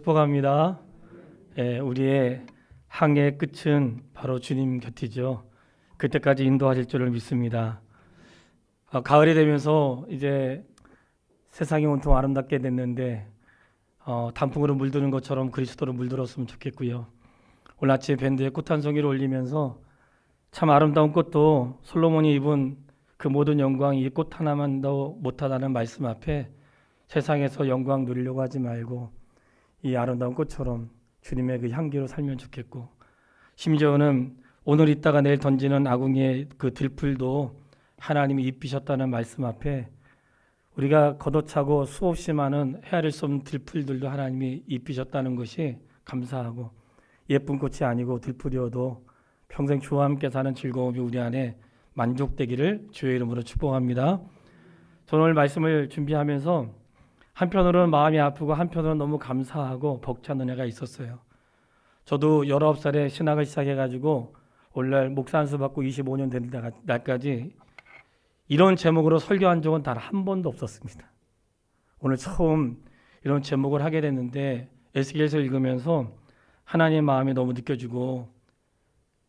축복합니다. 우리의 항해의 끝은 바로 주님 곁이죠. 그때까지 인도하실 줄을 믿습니다. 가을이 되면서 이제 세상이 온통 아름답게 됐는데 단풍으로 물드는 것처럼 그리스도로 물들었으면 좋겠고요. 오늘 아침에 밴드에 꽃 한 송이를 올리면서 참 아름다운 꽃도 솔로몬이 입은 그 모든 영광이 이 꽃 하나만 더 못하다는 말씀 앞에 세상에서 영광 누리려고 하지 말고 이 아름다운 꽃처럼 주님의 그 향기로 살면 좋겠고, 심지어는 오늘 있다가 내일 던지는 아궁이의 그 들풀도 하나님이 입히셨다는 말씀 앞에 우리가 걷어차고 수없이 많은 헤아릴 수 없는 들풀들도 하나님이 입히셨다는 것이 감사하고, 예쁜 꽃이 아니고 들풀이어도 평생 주와 함께 사는 즐거움이 우리 안에 만족되기를 주의 이름으로 축복합니다. 저는 오늘 말씀을 준비하면서 한편으로는 마음이 아프고 한편으로는 너무 감사하고 벅찬 은혜가 있었어요. 저도 19살에 신학을 시작해가지고 오늘날 목사 안수 받고 25년 된 날까지 이런 제목으로 설교한 적은 단 한 번도 없었습니다. 오늘 처음 이런 제목을 하게 됐는데 에스겔서 읽으면서 하나님의 마음이 너무 느껴지고,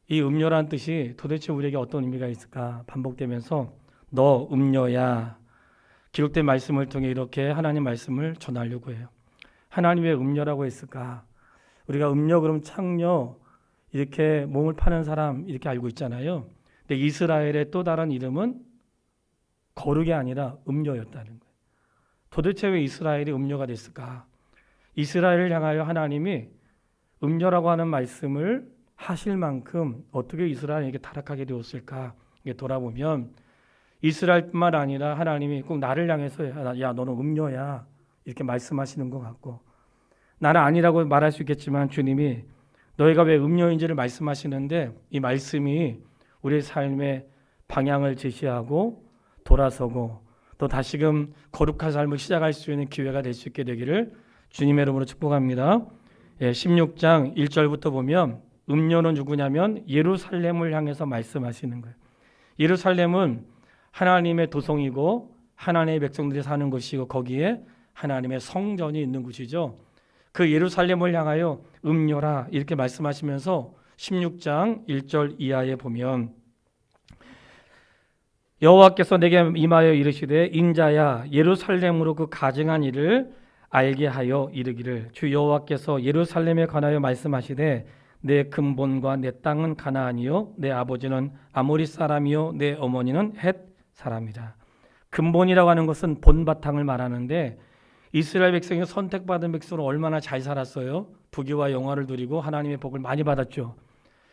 이 음료란 뜻이 도대체 우리에게 어떤 의미가 있을까 반복되면서 너 음료야, 기록된 말씀을 통해 이렇게 하나님 말씀을 전하려고 해요. 하나님 왜 음료라고 했을까? 우리가 음료 그럼 창녀, 이렇게 몸을 파는 사람 이렇게 알고 있잖아요. 근데 이스라엘의 또 다른 이름은 거룩이 아니라 음료였다는 거예요. 도대체 왜 이스라엘이 음료가 됐을까? 이스라엘을 향하여 하나님이 음료라고 하는 말씀을 하실 만큼 어떻게 이스라엘에게 타락하게 되었을까? 이게 돌아보면 이스라엘뿐만 아니라 하나님이 꼭 나를 향해서 야 너는 음료야 이렇게 말씀하시는 것 같고, 나는 아니라고 말할 수 있겠지만 주님이 너희가 왜 음료인지를 말씀하시는데 이 말씀이 우리의 삶의 방향을 제시하고 돌아서고 또 다시금 거룩한 삶을 시작할 수 있는 기회가 될 수 있게 되기를 주님의 이름으로 축복합니다. 16장 1절부터 보면 음료는 누구냐면 예루살렘을 향해서 말씀하시는 거예요. 예루살렘은 하나님의 도성이고 하나님의 백성들이 사는 곳이고 거기에 하나님의 성전이 있는 곳이죠. 그 예루살렘을 향하여 음료라 이렇게 말씀하시면서 16장 1절 이하에 보면 여호와께서 내게 임하여 이르시되 인자야 예루살렘으로 그 가증한 일을 알게 하여 이르기를 주 여호와께서 예루살렘에 관하여 말씀하시되 내 근본과 내 땅은 가나안이요 내 아버지는 아모리 사람이요 내 어머니는 헷 사람이다. 근본이라고 하는 것은 본바탕을 말하는데 이스라엘 백성이 선택받은 백성으로 얼마나 잘 살았어요. 부귀와 영화를 누리고 하나님의 복을 많이 받았죠.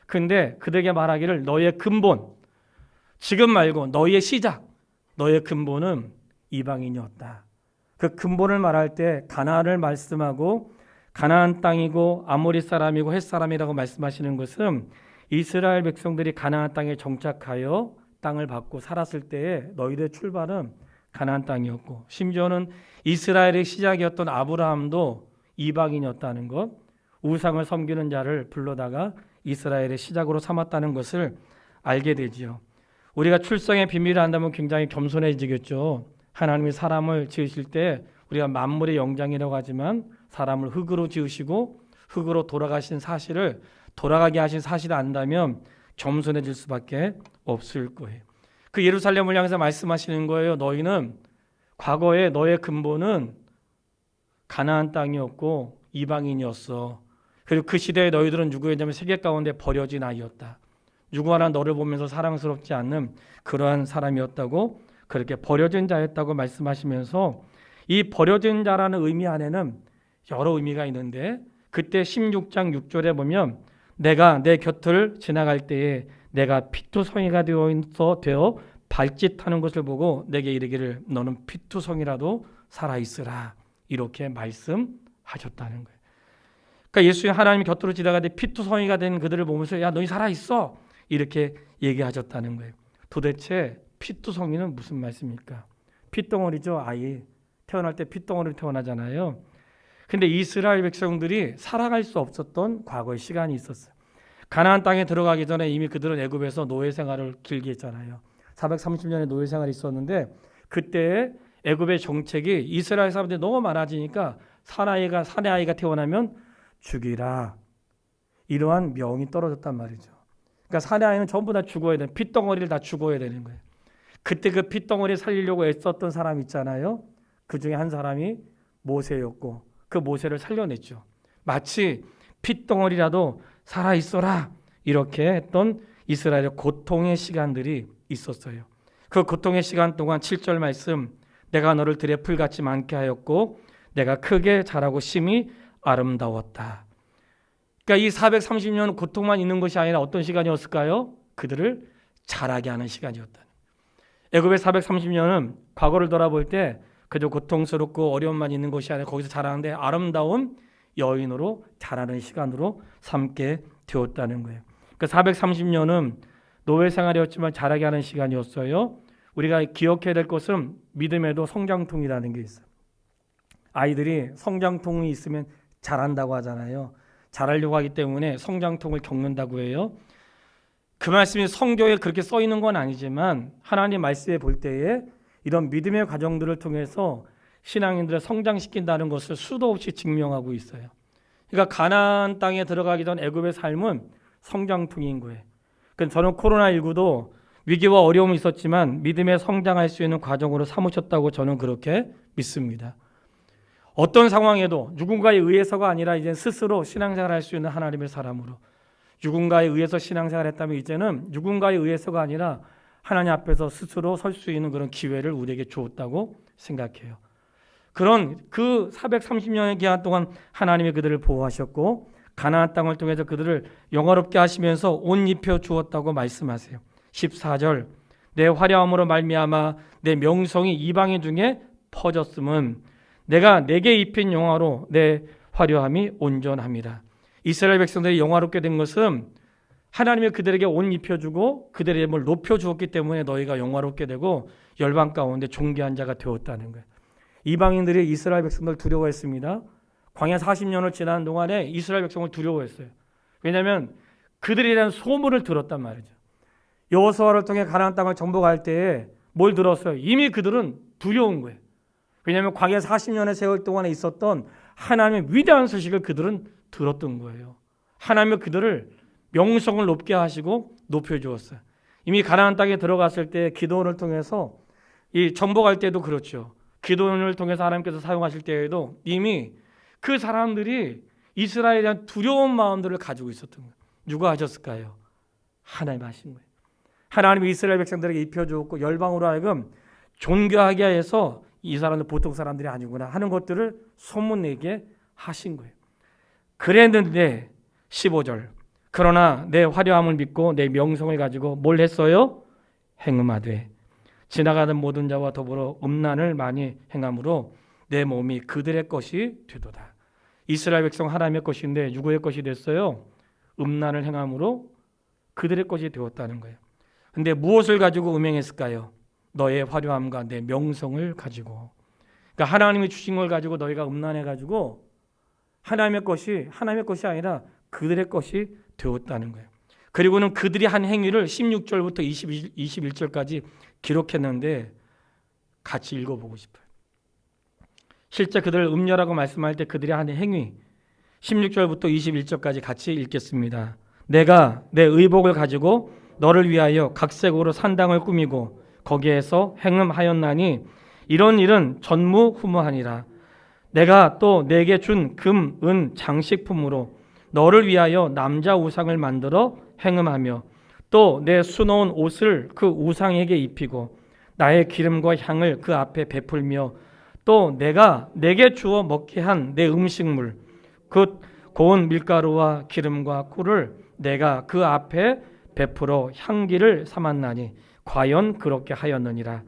그런데 그들에게 말하기를 너의 근본, 지금 말고 너의 시작, 너의 근본은 이방인이었다. 그 근본을 말할 때 가나안을 말씀하고 가나안 땅이고 아모리 사람이고 헷 사람이라고 말씀하시는 것은 이스라엘 백성들이 가나안 땅에 정착하여 땅을 받고 살았을 때에 너희들의 출발은 가나안 땅이었고, 심지어는 이스라엘의 시작이었던 아브라함도 이방인이었다는 것, 우상을 섬기는 자를 불러다가 이스라엘의 시작으로 삼았다는 것을 알게 되지요. 우리가 출생의 비밀을 안다면 굉장히 겸손해지겠죠. 하나님이 사람을 지으실 때 우리가 만물의 영장이라고 하지만 사람을 흙으로 지으시고 흙으로 돌아가게 하신 사실을 안다면 겸손해질 수밖에 없을 거예요. 그 예루살렘을 향해서 말씀하시는 거예요. 너희는 과거에 너의 근본은 가나안 땅이었고 이방인이었어. 그리고 그 시대에 너희들은 누구였냐면 세계 가운데 버려진 아이였다. 누구 하나 너를 보면서 사랑스럽지 않는 그러한 사람이었다고, 그렇게 버려진 자였다고 말씀하시면서 이 버려진 자라는 의미 안에는 여러 의미가 있는데, 그때 16장 6절에 보면 내가 내 곁을 지나갈 때에 내가 피투성이가 되어 발짓하는 것을 보고 내게 이르기를 너는 피투성이라도 살아있으라 이렇게 말씀하셨다는 거예요. 그러니까 예수의 하나님 곁으로 지나갈 때 피투성이가 된 그들을 보면서 야 너희 살아있어 이렇게 얘기하셨다는 거예요. 도대체 피투성이는 무슨 말씀입니까? 핏덩어리죠. 아이 태어날 때 핏덩어리로 태어나잖아요. 근데 이스라엘 백성들이 살아갈 수 없었던 과거의 시간이 있었어요. 가나안 땅에 들어가기 전에 이미 그들은 애굽에서 노예 생활을 길게 했잖아요. 430년의 노예 생활이 있었는데 그때 애굽의 정책이 이스라엘 사람들이 너무 많아지니까 사내 아이가 태어나면 죽이라. 이러한 명이 떨어졌단 말이죠. 그러니까 사내 아이는 전부 다 죽어야 돼. 핏덩어리를 다 죽어야 되는 거예요. 그때 그 핏덩어리 살리려고 애썼던 사람 있잖아요. 그 중에 한 사람이 모세였고 그 모세를 살려냈죠. 마치 핏덩어리라도 살아있어라 이렇게 했던 이스라엘의 고통의 시간들이 있었어요. 그 고통의 시간 동안 7절 말씀, 내가 너를 들에 풀같이 많게 하였고 내가 크게 자라고 심히 아름다웠다. 그러니까 이 430년 고통만 있는 것이 아니라 어떤 시간이었을까요? 그들을 자라게 하는 시간이었다. 애굽의 430년은 과거를 돌아볼 때 그저 고통스럽고 어려움만 있는 것이 아니라 거기서 자라는데 아름다운 여인으로 자라는 시간으로 삼게 되었다는 거예요. 그 430년은 노예 생활이었지만 자라게 하는 시간이었어요. 우리가 기억해야 될 것은 믿음에도 성장통이라는 게 있어요. 아이들이 성장통이 있으면 자란다고 하잖아요. 자라려고 하기 때문에 성장통을 겪는다고 해요. 그 말씀이 성경에 그렇게 써 있는 건 아니지만 하나님 말씀에 볼 때에 이런 믿음의 과정들을 통해서 신앙인들을 성장시킨다는 것을 수도 없이 증명하고 있어요. 그러니까 가나안 땅에 들어가기 전 애굽의 삶은 성장통인 거예요. 그러니까 저는 코로나19도 위기와 어려움이 있었지만 믿음에 성장할 수 있는 과정으로 삼으셨다고 저는 그렇게 믿습니다. 어떤 상황에도 누군가에 의해서가 아니라 이제 스스로 신앙생활을 할 수 있는 하나님의 사람으로, 누군가에 의해서 신앙생활을 했다면 이제는 누군가에 의해서가 아니라 하나님 앞에서 스스로 설 수 있는 그런 기회를 우리에게 주었다고 생각해요. 그런 그 430년의 기간 동안 하나님이 그들을 보호하셨고 가나안 땅을 통해서 그들을 영화롭게 하시면서 옷 입혀 주었다고 말씀하세요. 14절, 내 화려함으로 말미암아 내 명성이 이방인 중에 퍼졌음은 내가 내게 입힌 영화로 내 화려함이 온전합니다. 이스라엘 백성들이 영화롭게 된 것은 하나님이 그들에게 옷 입혀주고 그들의 이름을 높여주었기 때문에 너희가 영화롭게 되고 열방 가운데 존귀한 자가 되었다는 거예요. 이방인들이 이스라엘 백성들을 두려워했습니다. 광야 40년을 지난 동안에 이스라엘 백성을 두려워했어요. 왜냐하면 그들에 대한 소문을 들었단 말이죠. 여호수아를 통해 가나안 땅을 정복할 때에 뭘 들었어요? 이미 그들은 두려운 거예요. 왜냐하면 광야 40년의 세월 동안에 있었던 하나님의 위대한 소식을 그들은 들었던 거예요. 하나님은 그들을 명성을 높게 하시고 높여주었어요. 이미 가나안 땅에 들어갔을 때 기도원을 통해서 이 정복할 때도 그렇죠. 기도원을 통해서 하나님께서 사용하실 때에도 이미 그 사람들이 이스라엘에 대한 두려운 마음들을 가지고 있었던 거예요. 누가 하셨을까요? 하나님 하신 거예요. 하나님이 이스라엘 백성들에게 입혀주었고 열방으로 하여금 존귀하게 해서 이 사람들 보통 사람들이 아니구나 하는 것들을 소문내게 하신 거예요. 그랬는데 15절, 그러나 내 화려함을 믿고 내 명성을 가지고 뭘 했어요? 행음하되 지나가는 모든 자와 더불어 음란을 많이 행함으로 내 몸이 그들의 것이 되도다. 이스라엘 백성 하나님의 것인데 누구의 것이 됐어요? 음란을 행함으로 그들의 것이 되었다는 거예요. 근데 무엇을 가지고 음행했을까요? 너의 화려함과 내 명성을 가지고. 그러니까 하나님이 주신 걸 가지고 너희가 음란해가지고 하나님의 것이 아니라 그들의 것이 되었다는 거예요. 그리고는 그들이 한 행위를 16절부터 21절까지 기록했는데 같이 읽어보고 싶어요. 실제 그들을 음녀라고 말씀할 때 그들이 한 행위 16절부터 21절까지 같이 읽겠습니다. 내가 내 의복을 가지고 너를 위하여 각색으로 산당을 꾸미고 거기에서 행음하였나니 이런 일은 전무후무하니라. 내가 또 내게 준 금, 은 장식품으로 너를 위하여 남자 우상을 만들어 행음하며 또 내 수놓은 옷을 그 우상에게 입히고 나의 기름과 향을 그 앞에 베풀며 또 내가 내게 주어 먹게 한 내 음식물 곧 고운 밀가루와 기름과 꿀을 내가 그 앞에 베풀어 향기를 삼았나니 과연 그렇게 하였느니라.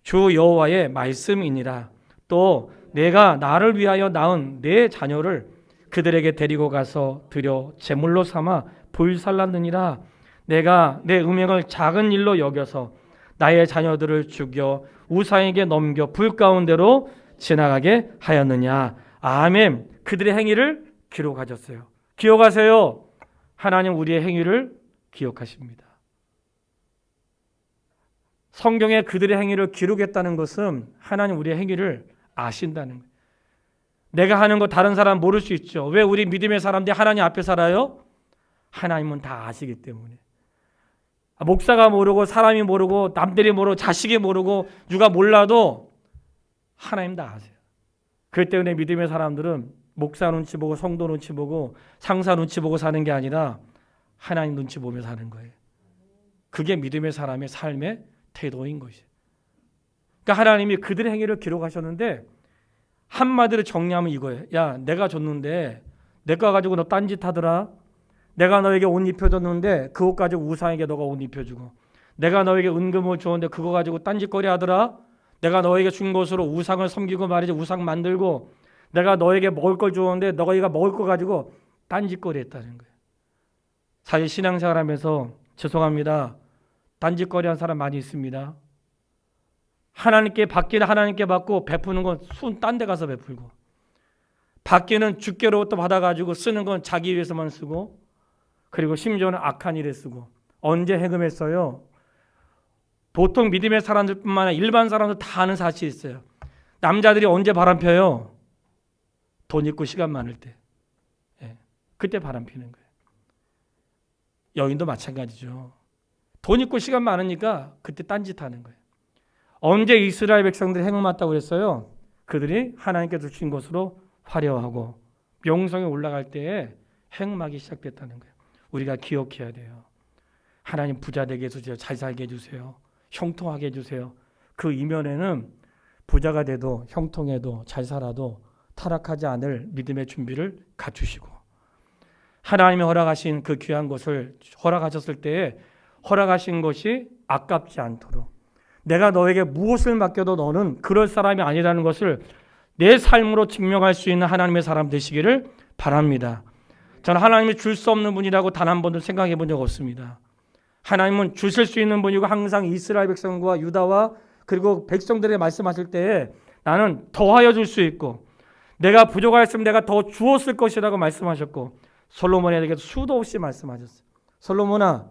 주 여호와의 말씀이니라. 또 내가 나를 위하여 낳은 내 자녀를 그들에게 데리고 가서 드려 제물로 삼아 불살랐느니라. 내가 내 음행을 작은 일로 여겨서 나의 자녀들을 죽여 우상에게 넘겨 불 가운데로 지나가게 하였느냐. 아멘. 그들의 행위를 기록하셨어요. 기억하세요. 하나님 우리의 행위를 기억하십니다. 성경에 그들의 행위를 기록했다는 것은 하나님 우리의 행위를 아신다는 거예요. 내가 하는 거 다른 사람 모를 수 있죠. 왜 우리 믿음의 사람들이 하나님 앞에 살아요? 하나님은 다 아시기 때문에. 목사가 모르고 사람이 모르고 남들이 모르고 자식이 모르고 누가 몰라도 하나님 다 아세요. 그렇기 때문에 믿음의 사람들은 목사 눈치 보고 성도 눈치 보고 상사 눈치 보고 사는 게 아니라 하나님 눈치 보며 사는 거예요. 그게 믿음의 사람의 삶의 태도인 것이에요. 그러니까 하나님이 그들의 행위를 기록하셨는데 한마디로 정리하면 이거예요. 야, 내가 줬는데 내 거 가지고 너 딴짓 하더라. 내가 너에게 옷 입혀줬는데 그 옷 가지고 우상에게 너가 옷 입혀주고, 내가 너에게 은금을 주었는데 그거 가지고 딴짓거리 하더라. 내가 너에게 준 것으로 우상을 섬기고 말이지 우상 만들고, 내가 너에게 먹을 걸 주었는데 너희가 먹을 거 가지고 딴짓거리 했다는 거예요. 사실 신앙생활하면서 죄송합니다. 딴짓거리 한 사람 많이 있습니다. 하나님께 받기는 하나님께 받고 베푸는 건 순 딴 데 가서 베풀고, 받기는 주께로부터 받아가지고 쓰는 건 자기 위해서만 쓰고, 그리고 심지어는 악한 일에 쓰고. 언제 해금했어요? 보통 믿음의 사람들뿐만 아니라 일반 사람들 다 아는 사실이 있어요. 남자들이 언제 바람 펴요? 돈 있고 시간 많을 때. 그때 바람 피는 거예요. 여인도 마찬가지죠. 돈 있고 시간 많으니까 그때 딴짓하는 거예요. 언제 이스라엘 백성들이 행음했다고 그랬어요? 그들이 하나님께서 주신 것으로 화려하고 명성에 올라갈 때에 행음하기 시작됐다는 거예요. 우리가 기억해야 돼요. 하나님 부자 되게 해주세요. 잘 살게 해주세요. 형통하게 해주세요. 그 이면에는 부자가 돼도 형통해도 잘 살아도 타락하지 않을 믿음의 준비를 갖추시고, 하나님이 허락하신 그 귀한 것을 허락하셨을 때에 허락하신 것이 아깝지 않도록, 내가 너에게 무엇을 맡겨도 너는 그럴 사람이 아니라는 것을 내 삶으로 증명할 수 있는 하나님의 사람 되시기를 바랍니다. 저는 하나님이 줄 수 없는 분이라고 단 한 번도 생각해 본 적 없습니다. 하나님은 주실 수 있는 분이고 항상 이스라엘 백성과 유다와 그리고 백성들에게 말씀하실 때에 나는 더하여 줄 수 있고, 내가 부족하였으면 내가 더 주었을 것이라고 말씀하셨고, 솔로몬에게도 수도 없이 말씀하셨어요. 솔로몬아,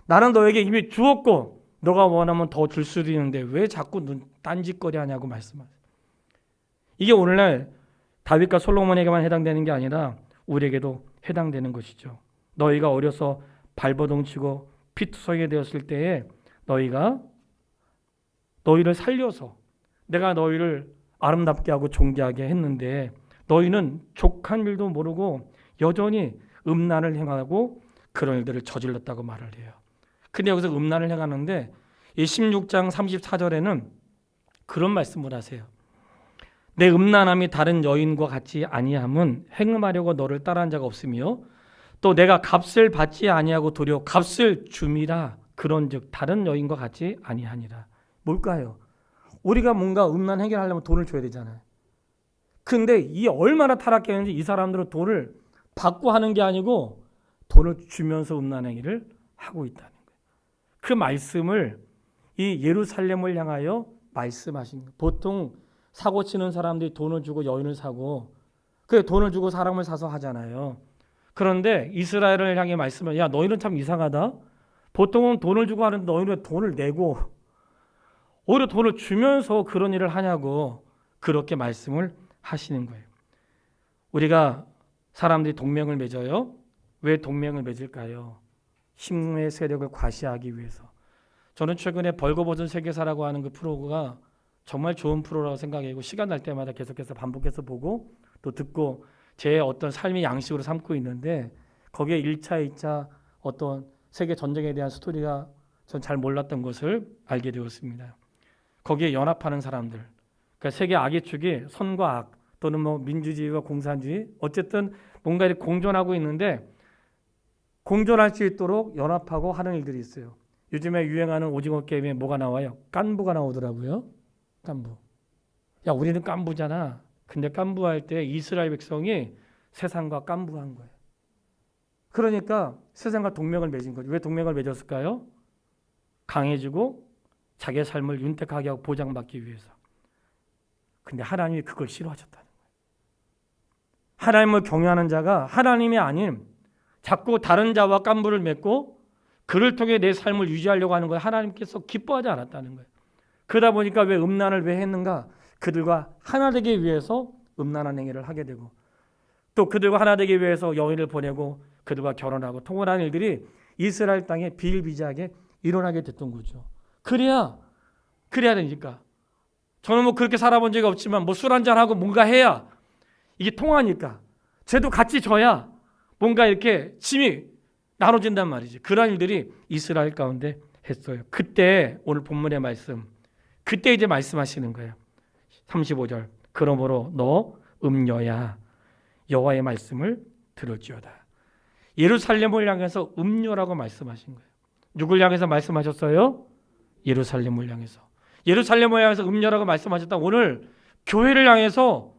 나는 너에게 이미 주었고 너가 원하면 더 줄 수도 있는데 왜 자꾸 딴짓거리 하냐고 말씀하세요. 이게 오늘날 다윗과 솔로몬에게만 해당되는 게 아니라 우리에게도 해당되는 것이죠. 너희가 어려서 발버둥 치고 피투성이 되었을 때에 너희를 살려서 내가 너희를 아름답게 하고 존귀하게 했는데 너희는 족한 일도 모르고 여전히 음란을 행하고 그런 일들을 저질렀다고 말을 해요. 근데 여기서 음란을 행하는데 이 16장 34절에는 그런 말씀을 하세요. 내 음란함이 다른 여인과 같지 아니함은 행음하려고 너를 따라한 자가 없으며 또 내가 값을 받지 아니하고 도리어 값을 줌이라 그런즉 다른 여인과 같지 아니하니라. 뭘까요? 우리가 뭔가 음란 해결하려면 돈을 줘야 되잖아요. 근데 이 얼마나 타락했는지 이 사람들은 돈을 받고 하는 게 아니고 돈을 주면서 음란 행위를 하고 있다는 거예요. 그 말씀을 이 예루살렘을 향하여 말씀하신 거예요. 보통 사고 치는 사람들이 돈을 주고 여인을 사고 그 돈을 주고 사람을 사서 하잖아요. 그런데 이스라엘을 향해 말씀을, 야 너희는 참 이상하다. 보통은 돈을 주고 하는데 너희는 돈을 내고 오히려 돈을 주면서 그런 일을 하냐고 그렇게 말씀을 하시는 거예요. 우리가 사람들이 동맹을 맺어요. 왜 동맹을 맺을까요? 힘의 세력을 과시하기 위해서. 저는 최근에 벌거벗은 세계사라고 하는 그 프로가 정말 좋은 프로라고 생각하고 시간 날 때마다 계속해서 반복해서 보고 또 듣고 제 어떤 삶의 양식으로 삼고 있는데, 거기에 1차, 2차 어떤 세계 전쟁에 대한 스토리가 전 잘 몰랐던 것을 알게 되었습니다. 거기에 연합하는 사람들, 그러니까 세계 악의 축이 선과 악 또는 뭐 민주주의와 공산주의, 어쨌든 뭔가 이렇게 공존하고 있는데 공존할 수 있도록 연합하고 하는 일들이 있어요. 요즘에 유행하는 오징어 게임에 뭐가 나와요? 깐부가 나오더라고요. 깐부. 야, 우리는 깐부잖아. 근데 깐부할 때 이스라엘 백성이 세상과 깐부한 거예요. 그러니까 세상과 동맹을 맺은 거죠. 왜 동맹을 맺었을까요? 강해지고 자기의 삶을 윤택하게 하고 보장받기 위해서. 근데 하나님이 그걸 싫어하셨다는 거예요. 하나님을 경외하는 자가 하나님이 아닌 자꾸 다른 자와 깐부를 맺고 그를 통해 내 삶을 유지하려고 하는 거예요. 하나님께서 기뻐하지 않았다는 거예요. 그러다 보니까 왜 음란을 왜 했는가? 그들과 하나 되기 위해서 음란한 행위를 하게 되고 또 그들과 하나 되기 위해서 여인을 보내고 그들과 결혼하고 통혼하는 일들이 이스라엘 땅에 비일비재하게 일어나게 됐던 거죠. 그래야 되니까. 저는 뭐 그렇게 살아본 적이 없지만 뭐 술 한잔하고 뭔가 해야 이게 통하니까 쟤도 같이 져야 뭔가 이렇게 짐이 나눠진단 말이지. 그런 일들이 이스라엘 가운데 했어요. 그때 오늘 본문의 말씀 그때 이제 말씀하시는 거예요. 35절 그러므로 너 음녀야 여호와의 말씀을 들을지어다. 예루살렘을 향해서 음녀라고 말씀하신 거예요. 누굴 향해서 말씀하셨어요? 예루살렘을 향해서. 예루살렘을 향해서 음녀라고 말씀하셨다. 오늘 교회를 향해서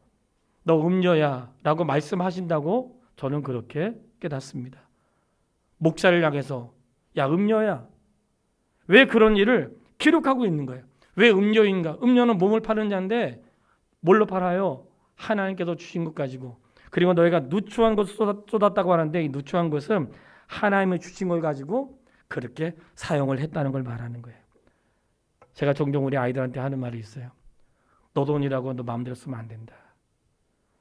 너 음녀야 라고 말씀하신다고 저는 그렇게 깨닫습니다. 목사를 향해서 야 음녀야. 왜 그런 일을 기록하고 있는 거예요? 왜 음녀인가? 음녀는 몸을 파는 자인데 뭘로 팔아요? 하나님께서 주신 것 가지고. 그리고 너희가 누추한 것을 쏟았다고 하는데 이 누추한 것은 하나님이 주신 걸 가지고 그렇게 사용을 했다는 걸 말하는 거예요. 제가 종종 우리 아이들한테 하는 말이 있어요. 너 돈이라고 너 마음대로 쓰면 안 된다.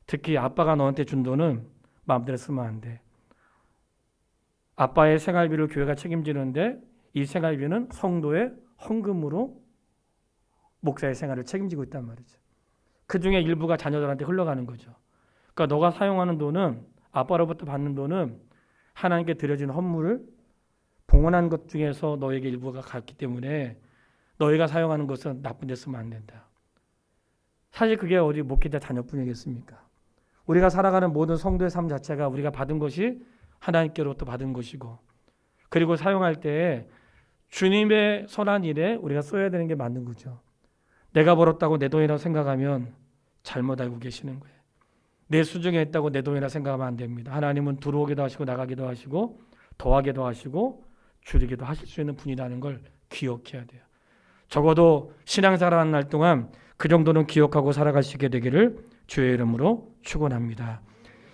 특히 아빠가 너한테 준 돈은 마음대로 쓰면 안 돼. 아빠의 생활비를 교회가 책임지는데 이 생활비는 성도의 헌금으로 목사의 생활을 책임지고 있단 말이죠. 그 중에 일부가 자녀들한테 흘러가는 거죠. 그러니까 너가 사용하는 돈은 아빠로부터 받는 돈은 하나님께 드려진 헌물을 봉헌한 것 중에서 너에게 일부가 갔기 때문에 너희가 사용하는 것은 나쁜 데 쓰면 안 된다. 사실 그게 어디 목회자 자녀뿐이겠습니까? 우리가 살아가는 모든 성도의 삶 자체가 우리가 받은 것이 하나님께로부터 받은 것이고 그리고 사용할 때 주님의 선한 일에 우리가 써야 되는 게 맞는 거죠. 내가 벌었다고 내 돈이라고 생각하면 잘못 알고 계시는 거예요. 내 수중에 있다고 내 돈이라 생각하면 안 됩니다. 하나님은 들어오기도 하시고 나가기도 하시고 더하기도 하시고 줄이기도 하실 수 있는 분이라는 걸 기억해야 돼요. 적어도 신앙생활하는 날 동안 그 정도는 기억하고 살아가시게 되기를 주의 이름으로 축원합니다.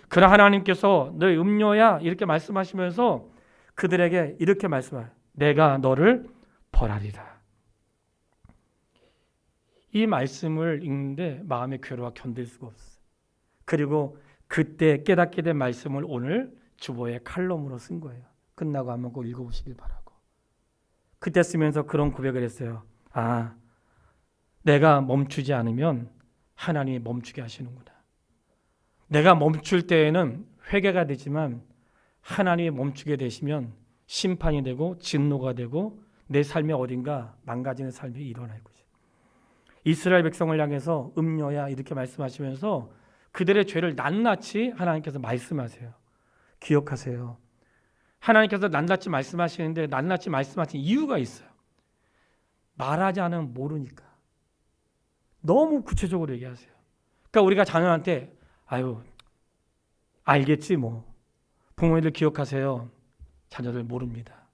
그러나 하나님께서 너희 음녀야 이렇게 말씀하시면서 그들에게 이렇게 말씀해요. 내가 너를 벌하리라. 이 말씀을 읽는데 마음의 괴로워 견딜 수가 없어요. 그리고 그때 깨닫게 된 말씀을 오늘 주보의 칼럼으로 쓴 거예요. 끝나고 한번 꼭 읽어보시길 바라고. 그때 쓰면서 그런 고백을 했어요. 아, 내가 멈추지 않으면 하나님이 멈추게 하시는구나. 내가 멈출 때에는 회개가 되지만 하나님이 멈추게 되시면 심판이 되고 진노가 되고 내 삶의 어딘가 망가지는 삶이 일어날 거죠. 이스라엘 백성을 향해서 음녀야 이렇게 말씀하시면서 그들의 죄를 낱낱이 하나님께서 말씀하세요. 기억하세요. 하나님께서 낱낱이 말씀하시는데 낱낱이 말씀하신 이유가 있어요. 말하지 않으면 모르니까. 너무 구체적으로 얘기하세요. 그러니까 우리가 자녀한테 아유 알겠지 뭐. 부모님들 기억하세요. 자녀들 모릅니다.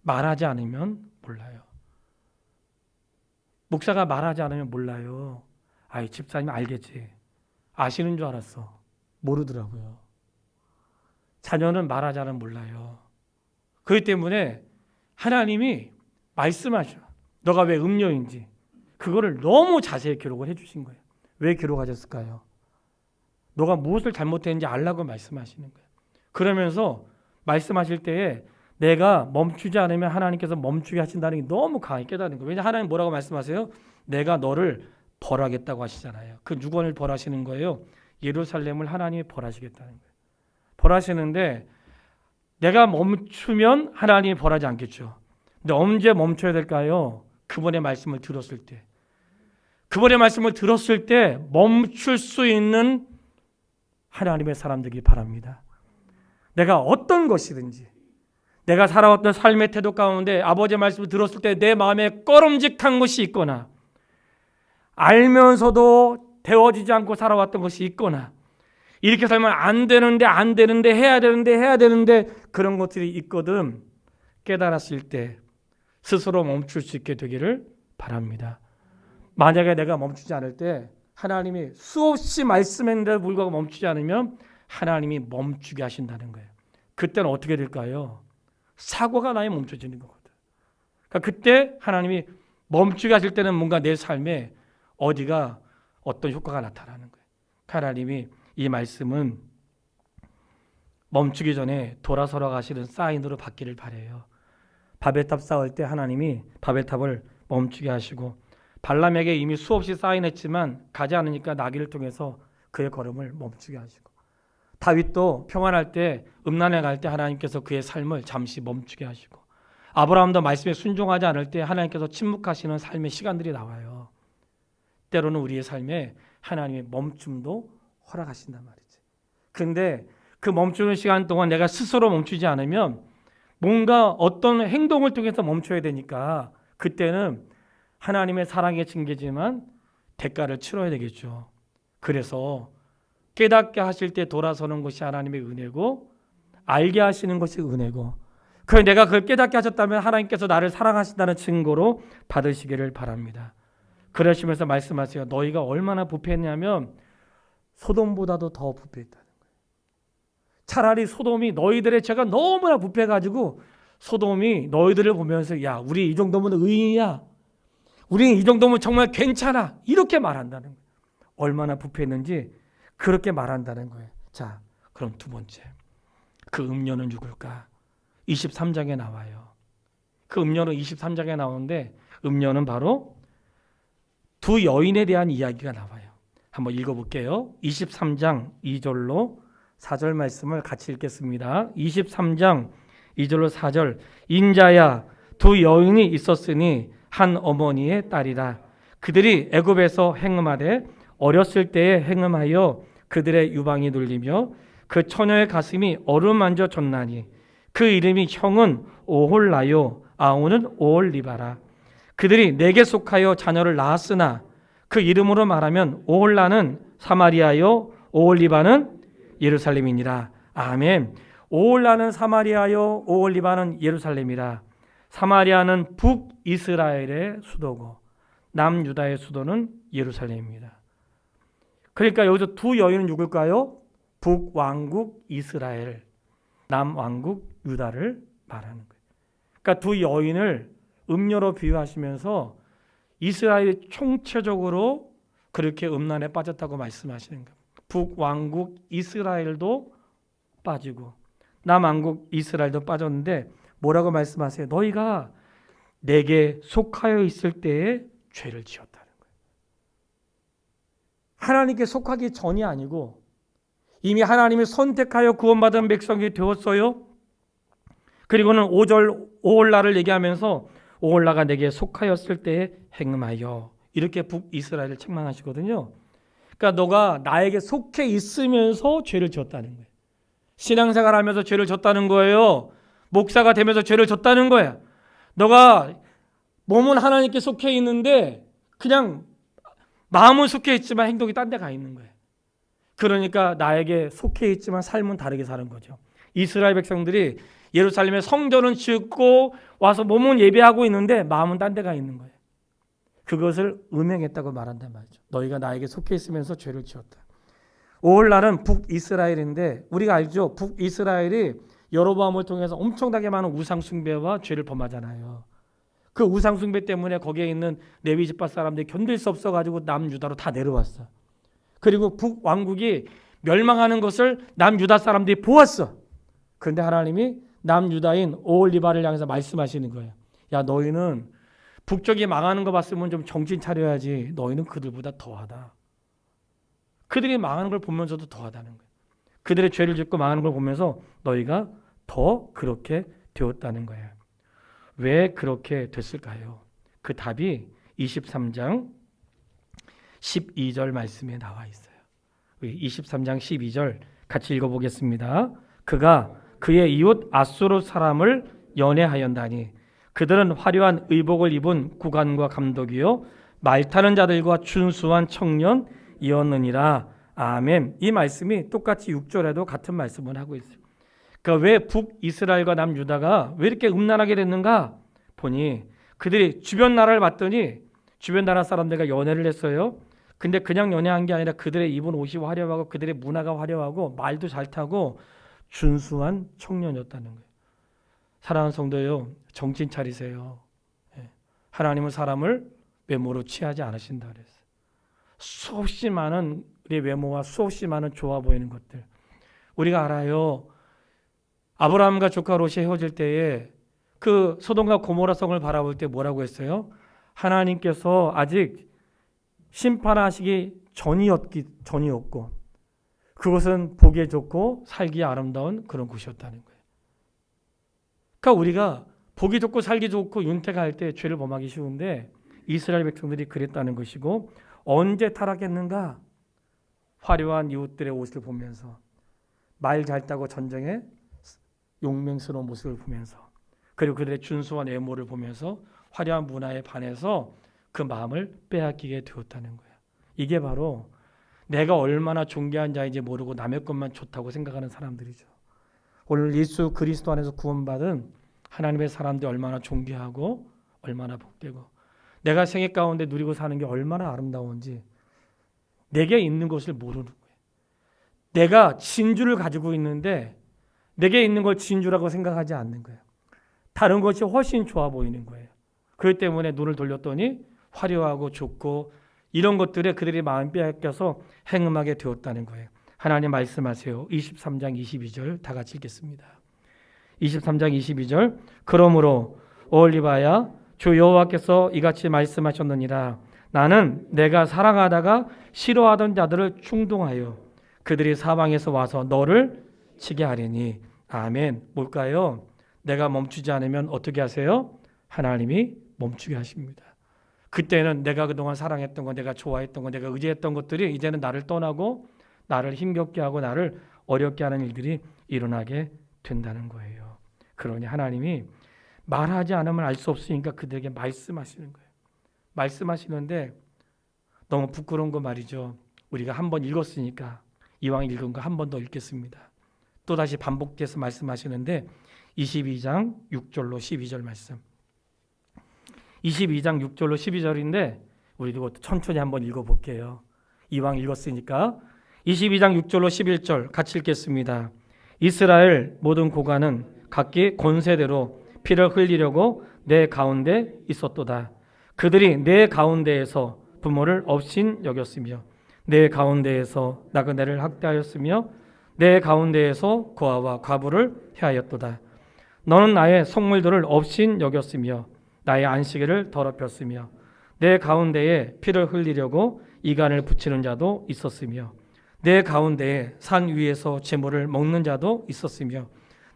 말하지 않으면 몰라요. 목사가 말하지 않으면 몰라요. 아이 집사님 알겠지. 아시는 줄 알았어. 모르더라고요. 자녀는 말하지 않으면 몰라요. 그렇기 때문에 하나님이 말씀하셔. 너가 왜 음녀인지. 그거를 너무 자세히 기록을 해주신 거예요. 왜 기록하셨을까요? 너가 무엇을 잘못했는지 알라고 말씀하시는 거예요. 그러면서 말씀하실 때에 내가 멈추지 않으면 하나님께서 멈추게 하신다는 게 너무 강하게 깨닫는 거예요. 왜냐하면 하나님 뭐라고 말씀하세요? 내가 너를 벌하겠다고 하시잖아요. 그 누구를 벌하시는 거예요? 예루살렘을 하나님이 벌하시겠다는 거예요. 벌하시는데 내가 멈추면 하나님이 벌하지 않겠죠. 근데 언제 멈춰야 될까요? 그분의 말씀을 들었을 때. 그분의 말씀을 들었을 때 멈출 수 있는 하나님의 사람들이기 바랍니다. 내가 어떤 것이든지 내가 살아왔던 삶의 태도 가운데 아버지의 말씀을 들었을 때 내 마음에 꺼름직한 것이 있거나 알면서도 되어지지 않고 살아왔던 것이 있거나 이렇게 살면 안 되는데 해야 되는데 그런 것들이 있거든 깨달았을 때 스스로 멈출 수 있게 되기를 바랍니다. 만약에 내가 멈추지 않을 때 하나님이 수없이 말씀했는데도 불구하고 멈추지 않으면 하나님이 멈추게 하신다는 거예요. 그때는 어떻게 될까요? 사고가 나야 멈춰지는 거거든. 그러니까 그때 하나님이 멈추게 하실 때는 뭔가 내 삶에 어디가 어떤 효과가 나타나는 거예요. 하나님이 이 말씀은 멈추기 전에 돌아서러 가시는 사인으로 받기를 바래요. 바벨탑 쌓을 때 하나님이 바벨탑을 멈추게 하시고 발람에게 이미 수없이 사인했지만 가지 않으니까 나귀를 통해서 그의 걸음을 멈추게 하시고 다윗도 평안할 때 음란에 갈 때 하나님께서 그의 삶을 잠시 멈추게 하시고 아브라함도 말씀에 순종하지 않을 때 하나님께서 침묵하시는 삶의 시간들이 나와요. 때로는 우리의 삶에 하나님의 멈춤도 허락하신단 말이지. 그런데 그 멈추는 시간 동안 내가 스스로 멈추지 않으면 뭔가 어떤 행동을 통해서 멈춰야 되니까 그때는 하나님의 사랑의 징계지만 대가를 치러야 되겠죠. 그래서 깨닫게 하실 때 돌아서는 것이 하나님의 은혜고 알게 하시는 것이 은혜고 그래서 내가 그걸 깨닫게 하셨다면 하나님께서 나를 사랑하신다는 증거로 받으시기를 바랍니다. 그러시면서 말씀하세요. 너희가 얼마나 부패했냐면 소돔보다도 더 부패했다는 거예요. 차라리 소돔이 너희들의 죄가 너무나 부패해가지고 소돔이 너희들을 보면서 야 우리 이 정도면 의인이야. 우리는 이 정도면 정말 괜찮아. 이렇게 말한다는 거예요. 얼마나 부패했는지 그렇게 말한다는 거예요. 자, 그럼 두 번째. 그 음료는 누굴까? 23장에 나와요. 그 음료는 23장에 나오는데 음료는 바로 두 여인에 대한 이야기가 나와요. 한번 읽어볼게요. 23장 2절로 4절 말씀을 같이 읽겠습니다. 23장 2절로 4절 인자야 두 여인이 있었으니 한 어머니의 딸이라. 그들이 애굽에서 행음하되 어렸을 때에 행음하여 그들의 유방이 눌리며 그 처녀의 가슴이 어루만져 졌나니 그 이름이 형은 오홀라요 아우는 오홀리바라. 그들이 내게 속하여 자녀를 낳았으나 그 이름으로 말하면 오홀라는 사마리아요 오홀리바는 예루살렘이니라. 아멘. 오홀라는 사마리아요 오홀리바는 예루살렘이라. 사마리아는 북이스라엘의 수도고 남유다의 수도는 예루살렘입니다. 그러니까 여기서 두 여인은 누굴까요? 북왕국 이스라엘, 남왕국 유다를 말하는 거예요. 그러니까 두 여인을 음료로 비유하시면서 이스라엘이 총체적으로 그렇게 음란에 빠졌다고 말씀하시는 거예요. 북왕국 이스라엘도 빠지고 남왕국 이스라엘도 빠졌는데 뭐라고 말씀하세요? 너희가 내게 속하여 있을 때에 죄를 지었다는 거예요. 하나님께 속하기 전이 아니고 이미 하나님이 선택하여 구원받은 백성이 되었어요. 그리고는 5절 오홀라를 얘기하면서 오홀라가 내게 속하였을 때에 행음하여 이렇게 북이스라엘을 책망하시거든요. 그러니까 너가 나에게 속해 있으면서 죄를 지었다는 거예요. 신앙생활 하면서 죄를 졌다는 거예요. 목사가 되면서 죄를 졌다는 거야. 너가 몸은 하나님께 속해 있는데 그냥 마음은 속해 있지만 행동이 딴 데 가 있는 거예요. 그러니까 나에게 속해 있지만 삶은 다르게 사는 거죠. 이스라엘 백성들이 예루살렘에 성전은 짓고 와서 몸은 예배하고 있는데 마음은 딴 데 가 있는 거예요. 그것을 음행했다고 말한단 말이죠. 너희가 나에게 속해 있으면서 죄를 지었다. 오홀라는 북이스라엘인데 우리가 알죠. 북이스라엘이 여로보암을 통해서 엄청나게 많은 우상 숭배와 죄를 범하잖아요. 그 우상 숭배 때문에 거기에 있는 레위 지파 사람들이 견딜 수 없어가지고 남유다로 다 내려왔어. 그리고 북왕국이 멸망하는 것을 남유다 사람들이 보았어. 그런데 하나님이 남유다인 오홀리바를 향해서 말씀하시는 거예요. 야 너희는 북쪽이 망하는 거 봤으면 좀 정신 차려야지. 너희는 그들보다 더하다. 그들이 망하는 걸 보면서도 더하다는 거예요. 그들의 죄를 짓고 망하는 걸 보면서 너희가 더 그렇게 되었다는 거예요. 왜 그렇게 됐을까요? 그 답이 23장 12절 말씀에 나와 있어요. 23장 12절 같이 읽어보겠습니다. 그가 그의 이웃 앗수르 사람을 연애하였다니 그들은 화려한 의복을 입은 구관과 감독이요 말타는 자들과 준수한 청년이었느니라. 아멘. 이 말씀이 똑같이 6절에도 같은 말씀을 하고 있어요. 그러니까 왜 북이스라엘과 남유다가 왜 이렇게 음란하게 됐는가 보니 그들이 주변 나라를 봤더니 주변 나라 사람들과 연애를 했어요. 근데 그냥 연애한 게 아니라 그들의 입은 옷이 화려하고 그들의 문화가 화려하고 말도 잘 타고 준수한 청년이었다는 거예요. 사랑하는 성도요, 정신 차리세요. 하나님은 사람을 외모로 취하지 않으신다 그랬어요. 수없이 많은 우리의 외모와 수없이 많은 좋아 보이는 것들. 우리가 알아요. 아브라함과 조카 롯이 헤어질 때에 그 소돔과 고모라 성을 바라볼 때 뭐라고 했어요? 하나님께서 아직 심판하시기 전이었고 그것은 보기에 좋고 살기에 아름다운 그런 곳이었다는 거예요. 그러니까 우리가 보기 좋고 살기 좋고 윤택할 때 죄를 범하기 쉬운데 이스라엘 백성들이 그랬다는 것이고, 언제 타락했는가? 화려한 이웃들의 옷을 보면서, 말 잘 타고 전쟁에 용맹스러운 모습을 보면서, 그리고 그들의 준수한 외모를 보면서 화려한 문화에 반해서 그 마음을 빼앗기게 되었다는 거예요. 이게 바로 내가 얼마나 존귀한 자인지 모르고 남의 것만 좋다고 생각하는 사람들이죠. 오늘 예수 그리스도 안에서 구원받은 하나님의 사람들이 얼마나 존귀하고 얼마나 복되고 내가 생애 가운데 누리고 사는 게 얼마나 아름다운지 내게 있는 것을 모르는 거예요. 내가 진주를 가지고 있는데 내게 있는 걸 진주라고 생각하지 않는 거예요. 다른 것이 훨씬 좋아 보이는 거예요. 그렇기 때문에 눈을 돌렸더니 화려하고 좋고 이런 것들에 그들의 마음 빼앗겨서 행음하게 되었다는 거예요. 하나님 말씀하세요. 23장 22절 다 같이 읽겠습니다. 23장 22절 그러므로 올리바야 주 여호와께서 이같이 말씀하셨느니라. 나는 내가 사랑하다가 싫어하던 자들을 충동하여 그들이 사방에서 와서 너를 치게 하리니. 아멘. 뭘까요? 내가 멈추지 않으면 어떻게 하세요? 하나님이 멈추게 하십니다. 그때는 내가 그동안 사랑했던 거, 내가 좋아했던 거, 내가 의지했던 것들이 이제는 나를 떠나고 나를 힘겹게 하고 나를 어렵게 하는 일들이 일어나게 된다는 거예요. 그러니 하나님이 말하지 않으면 알 수 없으니까 그들에게 말씀하시는 거예요. 말씀하시는데 너무 부끄러운 거 말이죠. 우리가 한 번 읽었으니까 이왕 읽은 거 한 번 더 읽겠습니다. 또다시 반복돼서 말씀하시는데 22장 6절로 12절 말씀. 22장 6절로 12절인데 우리도 천천히 한번 읽어볼게요. 이왕 읽었으니까 22장 6절로 11절 같이 읽겠습니다. 이스라엘 모든 고관은 각기 권세대로 피를 흘리려고 내 가운데 있었도다. 그들이 내 가운데에서 부모를 업신 여겼으며 내 가운데에서 나그네를 학대하였으며 내 가운데에서 고아와 과부를 해하였도다. 너는 나의 성물들을 업신 여겼으며 나의 안식일을 더럽혔으며 내 가운데에 피를 흘리려고 이간을 붙이는 자도 있었으며 내 가운데에 산 위에서 제물을 먹는 자도 있었으며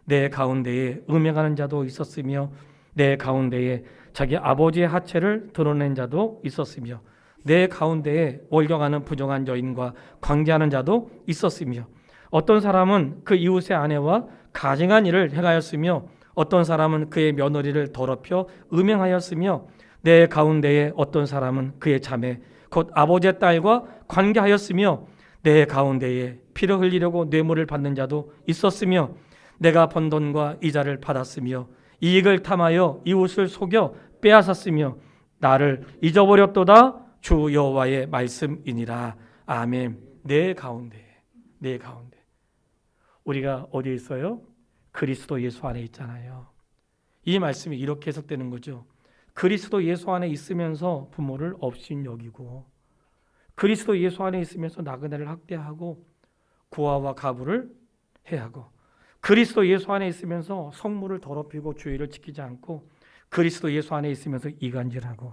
내 가운데에 음행하는 자도 있었으며 내 가운데에 자기 아버지의 하체를 드러낸 자도 있었으며 내 가운데에 월경하는 부정한 여인과 관계하는 자도 있었으며 어떤 사람은 그 이웃의 아내와 가증한 일을 행하였으며 어떤 사람은 그의 며느리를 더럽혀 음행하였으며 내 가운데에 어떤 사람은 그의 자매 곧 아버지의 딸과 관계하였으며 내 가운데에 피를 흘리려고 뇌물을 받는 자도 있었으며 내가 번 돈과 이자를 받았으며 이익을 탐하여 이웃을 속여 빼앗았으며 나를 잊어버렸도다. 주 여호와의 말씀이니라. 아멘. 내 가운데 우리가 어디에 있어요? 그리스도 예수 안에 있잖아요. 이 말씀이 이렇게 해석되는 거죠. 그리스도 예수 안에 있으면서 부모를 업신 여기고 그리스도 예수 안에 있으면서 나그네를 학대하고 고아와 가부를 해하고 그리스도 예수 안에 있으면서 성물을 더럽히고 주의를 지키지 않고 그리스도 예수 안에 있으면서 이간질하고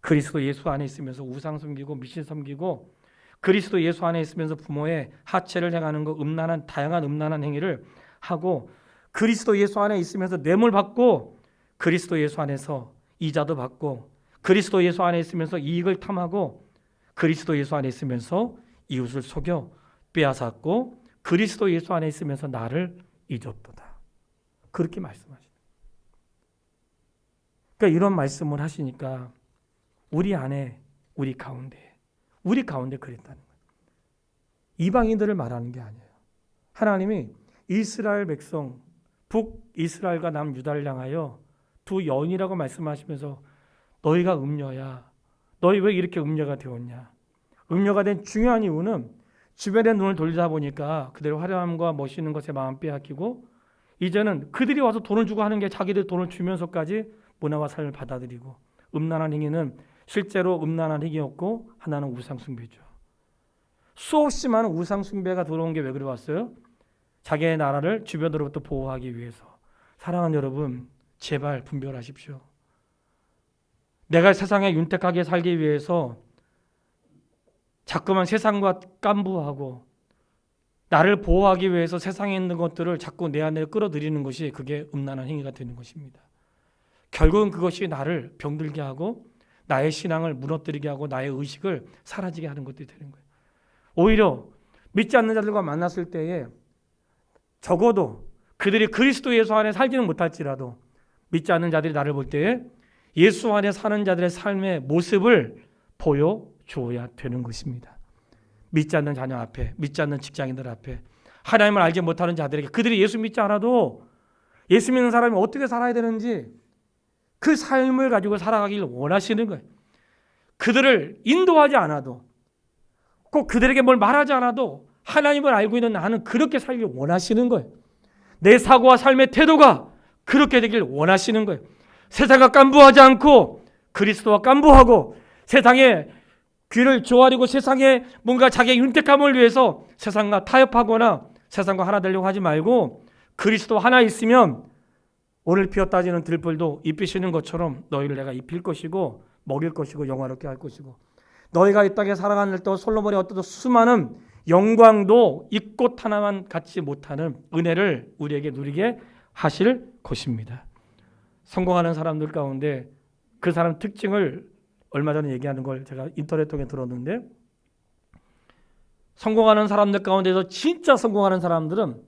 그리스도 예수 안에 있으면서 우상 섬기고 미신 섬기고 그리스도 예수 안에 있으면서 부모의 하체를 행하는 거 다양한 음란한 행위를 하고 그리스도 예수 안에 있으면서 뇌물 받고 그리스도 예수 안에서 이자도 받고 그리스도 예수 안에 있으면서 이익을 탐하고 그리스도 예수 안에 있으면서 이웃을 속여 빼앗았고 그리스도 예수 안에 있으면서 나를 잊었도다. 그렇게 말씀하시죠. 그러니까 이런 말씀을 하시니까 우리 안에 우리 가운데 그랬다는 거예요. 이방인들을 말하는 게 아니에요. 하나님이 이스라엘 백성 북이스라엘과 남유다를 향하여 두 여인이라고 말씀하시면서 너희가 음녀야. 너희 왜 이렇게 음녀가 되었냐. 음녀가 된 중요한 이유는 주변에 눈을 돌리다 보니까 그들의 화려함과 멋있는 것에 마음 빼앗기고 이제는 그들이 와서 돈을 주고 하는 게 자기들 돈을 주면서까지 문화와 삶을 받아들이고 음란한 행위는 실제로 음란한 행위였고 하나는 우상 숭배죠. 수없이 많은 우상 숭배가 들어온 게 왜 그래 왔어요? 자기의 나라를 주변으로부터 보호하기 위해서. 사랑하는 여러분, 제발 분별하십시오. 내가 세상에 윤택하게 살기 위해서 자꾸만 세상과 깐부하고 나를 보호하기 위해서 세상에 있는 것들을 자꾸 내 안에 끌어들이는 것이 그게 음란한 행위가 되는 것입니다. 결국은 그것이 나를 병들게 하고 나의 신앙을 무너뜨리게 하고 나의 의식을 사라지게 하는 것들이 되는 거예요. 오히려 믿지 않는 자들과 만났을 때에 적어도 그들이 그리스도 예수 안에 살지는 못할지라도 믿지 않는 자들이 나를 볼 때에 예수 안에 사는 자들의 삶의 모습을 보여줘야 되는 것입니다. 믿지 않는 자녀 앞에, 믿지 않는 직장인들 앞에, 하나님을 알지 못하는 자들에게 그들이 예수 믿지 않아도 예수 믿는 사람이 어떻게 살아야 되는지 그 삶을 가지고 살아가길 원하시는 거예요. 그들을 인도하지 않아도, 꼭 그들에게 뭘 말하지 않아도 하나님을 알고 있는 나는 그렇게 살길 원하시는 거예요. 내 사고와 삶의 태도가 그렇게 되길 원하시는 거예요. 세상과 깐부하지 않고 그리스도와 깐부하고 세상에 귀를 조아리고 세상에 뭔가 자기의 윤택함을 위해서 세상과 타협하거나 세상과 하나 되려고 하지 말고 그리스도 하나 있으면 오늘 피었다 지는 들불도 입히시는 것처럼 너희를 내가 입힐 것이고 먹일 것이고 영화롭게 할 것이고 너희가 이 땅에 살아가는 또 솔로몬이 어떤 수많은 영광도 이 꽃 하나만 갖지 못하는 은혜를 우리에게 누리게 하실 것입니다. 성공하는 사람들 가운데 그 사람 특징을 얼마 전에 얘기하는 걸 제가 인터넷 통해 들었는데 성공하는 사람들 가운데서 진짜 성공하는 사람들은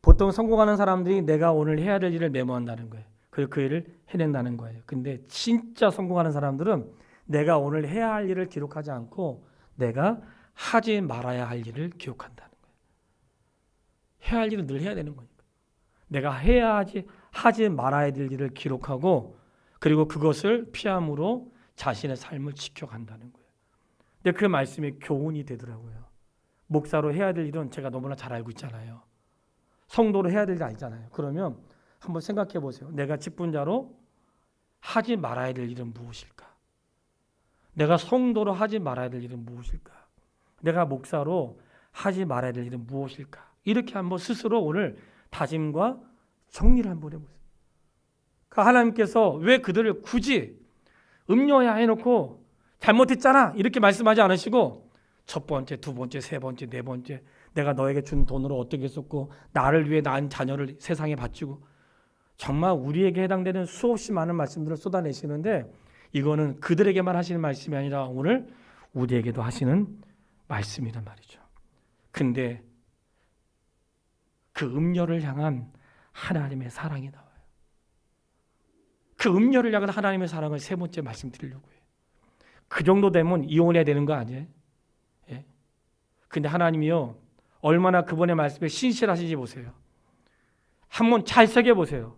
보통 성공하는 사람들이 내가 오늘 해야 될 일을 메모한다는 거예요. 그리고 그 일을 해낸다는 거예요. 근데 진짜 성공하는 사람들은 내가 오늘 해야 할 일을 기록하지 않고 내가 하지 말아야 할 일을 기록한다는 거예요. 해야 할 일은 늘 해야 되는 거니까. 내가 하지 말아야 될 일을 기록하고 그리고 그것을 피함으로 자신의 삶을 지켜간다는 거예요. 근데 그 말씀이 교훈이 되더라고요. 목사로 해야 될 일은 제가 너무나 잘 알고 있잖아요. 성도로 해야 될 일 알잖아요. 그러면 한번 생각해 보세요. 내가 직분자로 하지 말아야 될 일은 무엇일까? 내가 성도로 하지 말아야 될 일은 무엇일까? 내가 목사로 하지 말아야 될 일은 무엇일까? 이렇게 한번 스스로 오늘 다짐과 정리를 한번 해보세요. 하나님께서 왜 그들을 굳이 음료야 해놓고 잘못했잖아 이렇게 말씀하지 않으시고 첫 번째, 두 번째, 세 번째, 네 번째 내가 너에게 준 돈으로 어떻게 썼고 나를 위해 낳은 자녀를 세상에 바치고 정말 우리에게 해당되는 수없이 많은 말씀들을 쏟아내시는데 이거는 그들에게만 하시는 말씀이 아니라 오늘 우리에게도 하시는 말씀이란 말이죠. 근데 그 음녀를 향한 하나님의 사랑이 나와요. 그 음녀를 향한 하나님의 사랑을 세 번째 말씀드리려고 해요. 그 정도 되면 이혼해야 되는 거 아니에요? 예. 근데 하나님이요 얼마나 그분의 말씀에 신실하신지 보세요. 한번 잘 새겨보세요.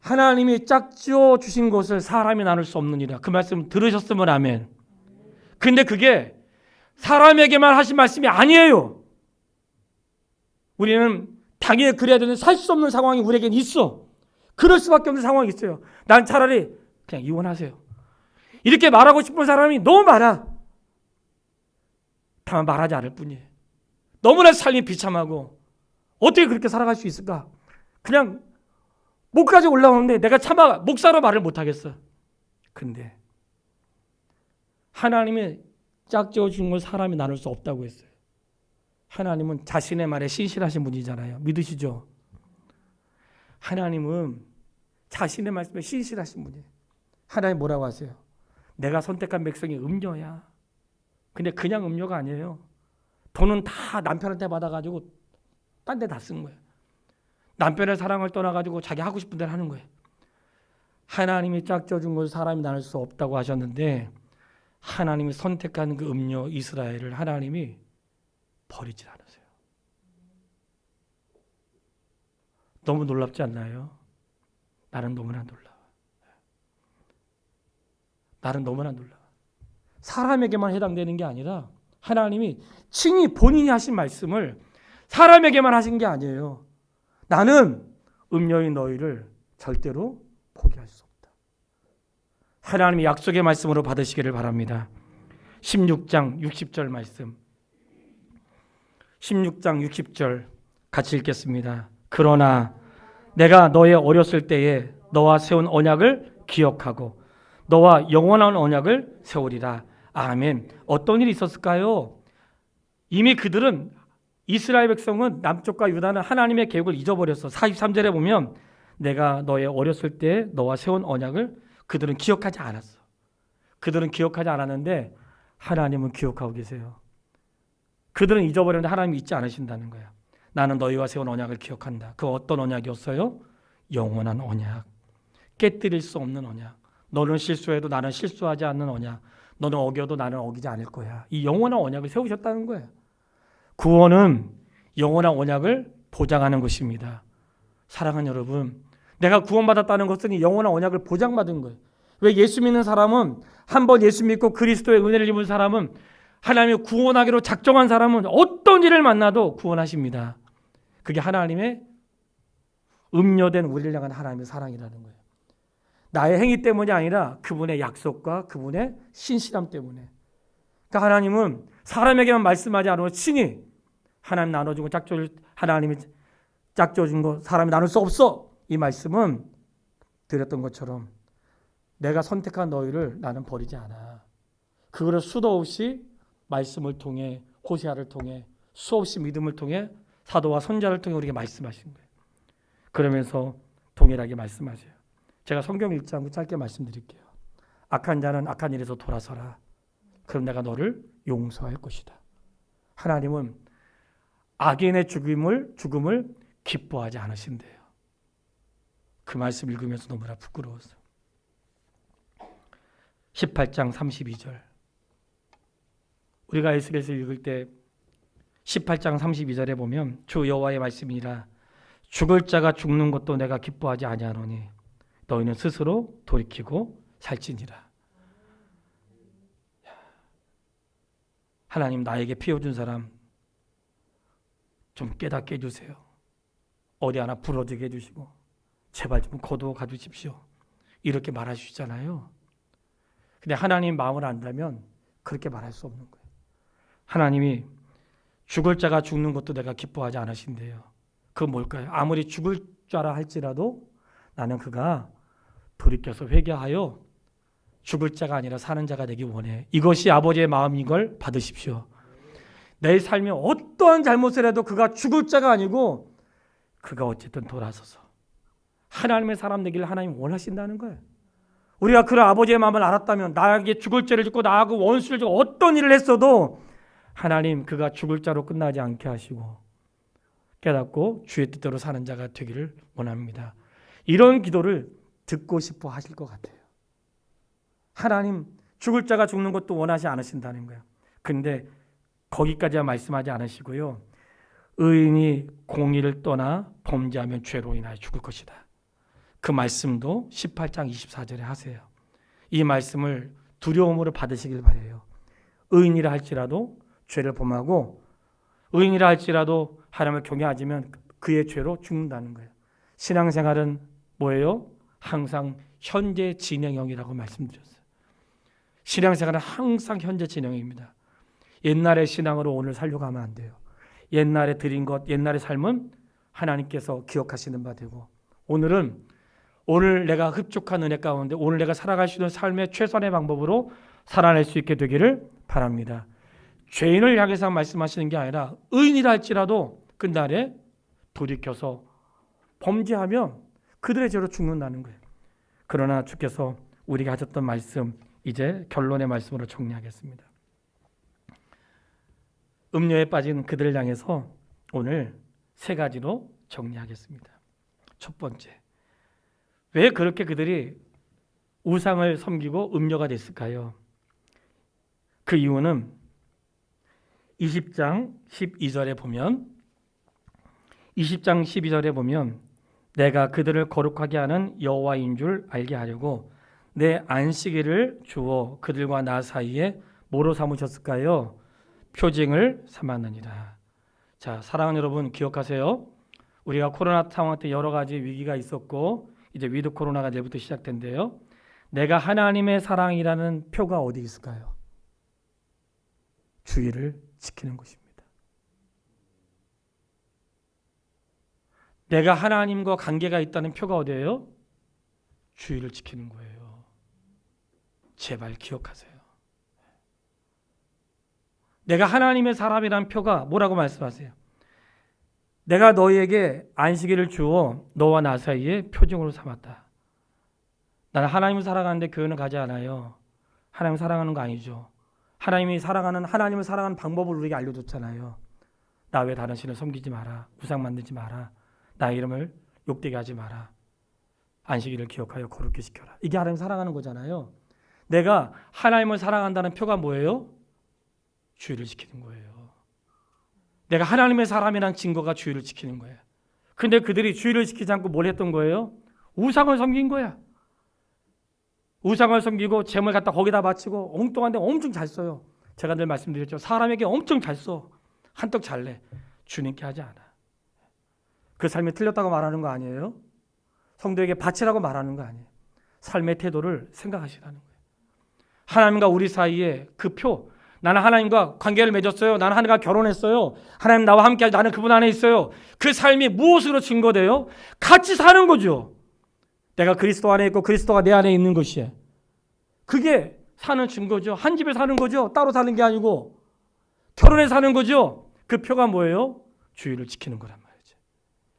하나님이 짝지어 주신 것을 사람이 나눌 수 없느니라. 그 말씀 들으셨으면 아멘. 근데 그게 사람에게만 하신 말씀이 아니에요. 우리는 당연히 그래야 되는 살 수 없는 상황이 우리에겐 있어. 그럴 수밖에 없는 상황이 있어요. 난 차라리 그냥 이혼하세요. 이렇게 말하고 싶은 사람이 너무 많아. 다만 말하지 않을 뿐이에요. 너무나 삶이 비참하고 어떻게 그렇게 살아갈 수 있을까? 그냥 목까지 올라오는데 내가 차마 목사로 말을 못하겠어. 근데 하나님이 짝지어 준 걸 사람이 나눌 수 없다고 했어요. 하나님은 자신의 말에 신실하신 분이잖아요. 믿으시죠? 하나님은 자신의 말씀에 신실하신 분이에요. 하나님 뭐라고 하세요? 내가 선택한 백성이 음녀야. 근데 그냥 음녀가 아니에요. 돈은 다 남편한테 받아가지고 딴 데 다 쓴 거예요. 남편의 사랑을 떠나가지고 자기 하고 싶은 대로 하는 거예요. 하나님이 짝져준 것을 사람이 나눌 수 없다고 하셨는데 하나님이 선택한 그 음녀 이스라엘을 하나님이 버리질 않으세요. 너무 놀랍지 않나요? 나는 너무나 놀라워. 나는 너무나 놀라워. 사람에게만 해당되는 게 아니라 하나님이 친히 본인이 하신 말씀을 사람에게만 하신 게 아니에요. 나는 음녀인 너희를 절대로 포기할 수 없다. 하나님의 약속의 말씀으로 받으시기를 바랍니다. 16장 60절 말씀. 16장 60절 같이 읽겠습니다. 그러나 내가 너의 어렸을 때에 너와 세운 언약을 기억하고 너와 영원한 언약을 세우리라. 아멘. 어떤 일이 있었을까요? 이미 그들은, 이스라엘 백성은, 남쪽과 유다는 하나님의 계획을 잊어버렸어. 43절에 보면 내가 너의 어렸을 때 너와 세운 언약을 그들은 기억하지 않았어. 그들은 기억하지 않았는데 하나님은 기억하고 계세요. 그들은 잊어버렸는데 하나님이 잊지 않으신다는 거야. 나는 너희와 세운 언약을 기억한다. 그 어떤 언약이었어요? 영원한 언약. 깨뜨릴 수 없는 언약. 너는 실수해도 나는 실수하지 않는 언약. 너는 어겨도 나는 어기지 않을 거야. 이 영원한 언약을 세우셨다는 거예요. 구원은 영원한 언약을 보장하는 것입니다. 사랑하는 여러분, 내가 구원받았다는 것은 이 영원한 언약을 보장받은 거예요. 왜 예수 믿는 사람은, 한번 예수 믿고 그리스도의 은혜를 입은 사람은, 하나님의 구원하기로 작정한 사람은 어떤 일을 만나도 구원하십니다. 그게 하나님의 음료된 우리를 향한 하나님의 사랑이라는 거예요. 나의 행위 때문이 아니라 그분의 약속과 그분의 신실함 때문에. 그러니까 하나님은 사람에게만 말씀하지 않고 친히 하나님 나눠준 거, 하나님이 짝져준 거 사람이 나눌 수 없어. 이 말씀은 드렸던 것처럼 내가 선택한 너희를 나는 버리지 않아. 그거를 수도 없이 말씀을 통해, 호세아를 통해, 수없이 믿음을 통해, 사도와 선자를 통해 우리에게 말씀하신 거예요. 그러면서 동일하게 말씀하세요. 제가 성경 읽지 않고 짧게 말씀드릴게요. 악한 자는 악한 일에서 돌아서라. 그럼 내가 너를 용서할 것이다. 하나님은 악인의 죽음을 기뻐하지 않으신대요. 그 말씀 읽으면서 너무나 부끄러웠어요. 18장 32절. 우리가 에스겔서 읽을 때 18장 32절에 보면 주 여호와의 말씀이라 죽을 자가 죽는 것도 내가 기뻐하지 아니하노니 너희는 스스로 돌이키고 살지니라. 하나님, 나에게 피워준 사람 좀 깨닫게 해주세요. 어디 하나 부러지게 해주시고 제발 좀 거두어 가주십시오. 이렇게 말하시잖아요. 근데 하나님 마음을 안다면 그렇게 말할 수 없는 거예요. 하나님이 죽을 자가 죽는 것도 내가 기뻐하지 않으신대요. 그건 뭘까요? 아무리 죽을 자라 할지라도 나는 그가 돌이켜서 회개하여 죽을 자가 아니라 사는 자가 되기 원해. 이것이 아버지의 마음인 걸 받으십시오. 내 삶에 어떠한 잘못을 해도 그가 죽을 자가 아니고 그가 어쨌든 돌아서서 하나님의 사람 되기를 하나님 원하신다는 거예요. 우리가 그런 아버지의 마음을 알았다면 나에게 죽을 죄를 짓고 나하고 원수를 짓고 어떤 일을 했어도 하나님 그가 죽을 자로 끝나지 않게 하시고 깨닫고 주의 뜻대로 사는 자가 되기를 원합니다. 이런 기도를 듣고 싶어 하실 것 같아요. 하나님 죽을 자가 죽는 것도 원하지 않으신다는 거예요. 그런데 거기까지야 말씀하지 않으시고요. 의인이 공의를 떠나 범죄하면 죄로 인하여 죽을 것이다. 그 말씀도 18장 24절에 하세요. 이 말씀을 두려움으로 받으시길 바라요. 의인이라 할지라도 죄를 범하고 의인이라 할지라도 하나님을 경외하지면 그의 죄로 죽는다는 거예요. 신앙생활은 뭐예요? 항상 현재 진행형이라고 말씀드렸어요. 신앙생활은 항상 현재 진행형입니다. 옛날의 신앙으로 오늘 살려고 하면 안 돼요. 옛날에 드린 것, 옛날의 삶은 하나님께서 기억하시는 바 되고 오늘 내가 흡족한 은혜 가운데 오늘 내가 살아갈 수 있는 삶의 최선의 방법으로 살아낼 수 있게 되기를 바랍니다. 죄인을 향해서 말씀하시는 게 아니라 의인이라 할지라도 그날에 돌이켜서 범죄하면 그들의 죄로 죽는다는 거예요. 그러나 주께서 우리가 하셨던 말씀 이제 결론의 말씀으로 정리하겠습니다. 음료에 빠진 그들을 향해서 오늘 세 가지로 정리하겠습니다. 첫 번째, 왜 그렇게 그들이 우상을 섬기고 음료가 됐을까요? 그 이유는 20장 12절에 보면 내가 그들을 거룩하게 하는 여호와인 줄 알게 하려고 내 안식일을 주어 그들과 나 사이에 뭐로 삼으셨을까요? 표징을 삼았느니라. 자, 사랑하는 여러분 기억하세요. 우리가 코로나 상황 때 여러 가지 위기가 있었고 이제 위드 코로나가 내일부터 시작된대요. 내가 하나님의 사랑이라는 표가 어디 있을까요? 주의를 지키는 것입니다. 내가 하나님과 관계가 있다는 표가 어디예요? 주의를 지키는 거예요. 제발 기억하세요. 내가 하나님의 사람이라는 표가 뭐라고 말씀하세요? 내가 너희에게 안식일을 주어 너와 나 사이에 표징으로 삼았다. 나는 하나님을 사랑하는데 교회는 가지 않아요. 하나님을 사랑하는 거 아니죠. 하나님을 사랑하는 방법을 우리에게 알려줬잖아요. 나 외 다른 신을 섬기지 마라. 우상 만들지 마라. 나의 이름을 욕되게 하지 마라. 안식일을 기억하여 거룩히 지켜라. 이게 하나님 사랑하는 거잖아요. 내가 하나님을 사랑한다는 표가 뭐예요? 주의를 지키는 거예요. 내가 하나님의 사람이란 증거가 주의를 지키는 거예요. 근데 그들이 주의를 지키지 않고 뭘 했던 거예요? 우상을 섬긴 거야. 우상을 섬기고 재물 갖다 거기다 바치고 엉뚱한 데 엄청 잘 써요. 제가 늘 말씀드렸죠. 사람에게 엄청 잘 써. 한떡 잘 내. 주님께 하지 않아. 그 삶이 틀렸다고 말하는 거 아니에요? 성도에게 바치라고 말하는 거 아니에요. 삶의 태도를 생각하시라는 거예요. 하나님과 우리 사이에 그 표, 나는 하나님과 관계를 맺었어요. 나는 하나님과 결혼했어요. 하나님 나와 함께 나는 그분 안에 있어요. 그 삶이 무엇으로 증거돼요? 같이 사는 거죠. 내가 그리스도 안에 있고 그리스도가 내 안에 있는 것이에요. 그게 사는 증거죠. 한 집에 사는 거죠. 따로 사는 게 아니고 결혼해 사는 거죠. 그 표가 뭐예요? 주의를 지키는 거란 말이죠.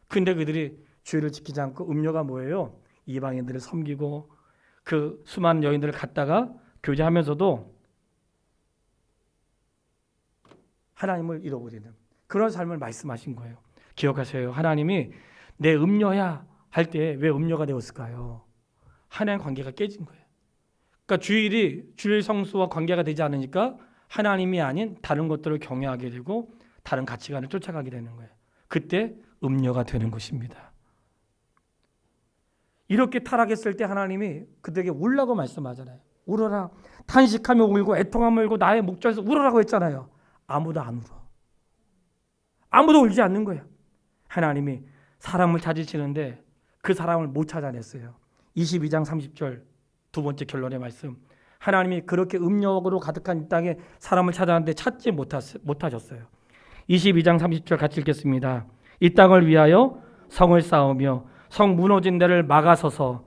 근데 그들이 주의를 지키지 않고 음료가 뭐예요? 이방인들을 섬기고 그 수많은 여인들을 갖다가 교제하면서도 하나님을 잃어버리는 그런 삶을 말씀하신 거예요. 기억하세요. 하나님이 내 음녀야 할 때 왜 음녀가 되었을까요? 하나님 관계가 깨진 거예요. 그러니까 주일 성수와 관계가 되지 않으니까 하나님이 아닌 다른 것들을 경외하게 되고 다른 가치관을 쫓아가게 되는 거예요. 그때 음녀가 되는 것입니다. 이렇게 타락했을 때 하나님이 그들에게 울라고 말씀하잖아요. 울어라. 탄식하며 울고 애통하며 울고 나의 목전에서 울어라고 했잖아요. 아무도 안 울어. 아무도 울지 않는 거예요. 하나님이 사람을 찾으시는데 그 사람을 못 찾아냈어요. 22장 30절 두 번째 결론의 말씀. 하나님이 그렇게 음욕으로 가득한 이 땅에 사람을 찾아냈는데 찾지 못하셨어요. 22장 30절 같이 읽겠습니다. 이 땅을 위하여 성을 쌓으며 성 무너진 데를 막아서서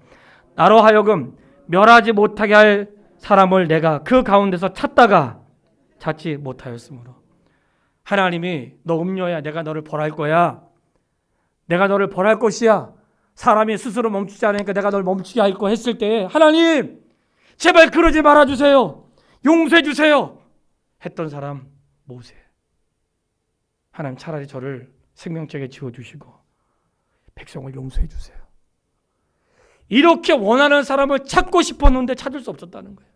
나로 하여금 멸하지 못하게 할 사람을 내가 그 가운데서 찾다가 찾지 못하였으므로. 하나님이 너 음녀야. 내가 너를 벌할 거야. 내가 너를 벌할 것이야. 사람이 스스로 멈추지 않으니까 내가 널 멈추게 할 거 했을 때 하나님 제발 그러지 말아주세요. 용서해 주세요. 했던 사람 모세. 하나님 차라리 저를 생명책에 지워주시고 백성을 용서해 주세요. 이렇게 원하는 사람을 찾고 싶었는데 찾을 수 없었다는 거예요.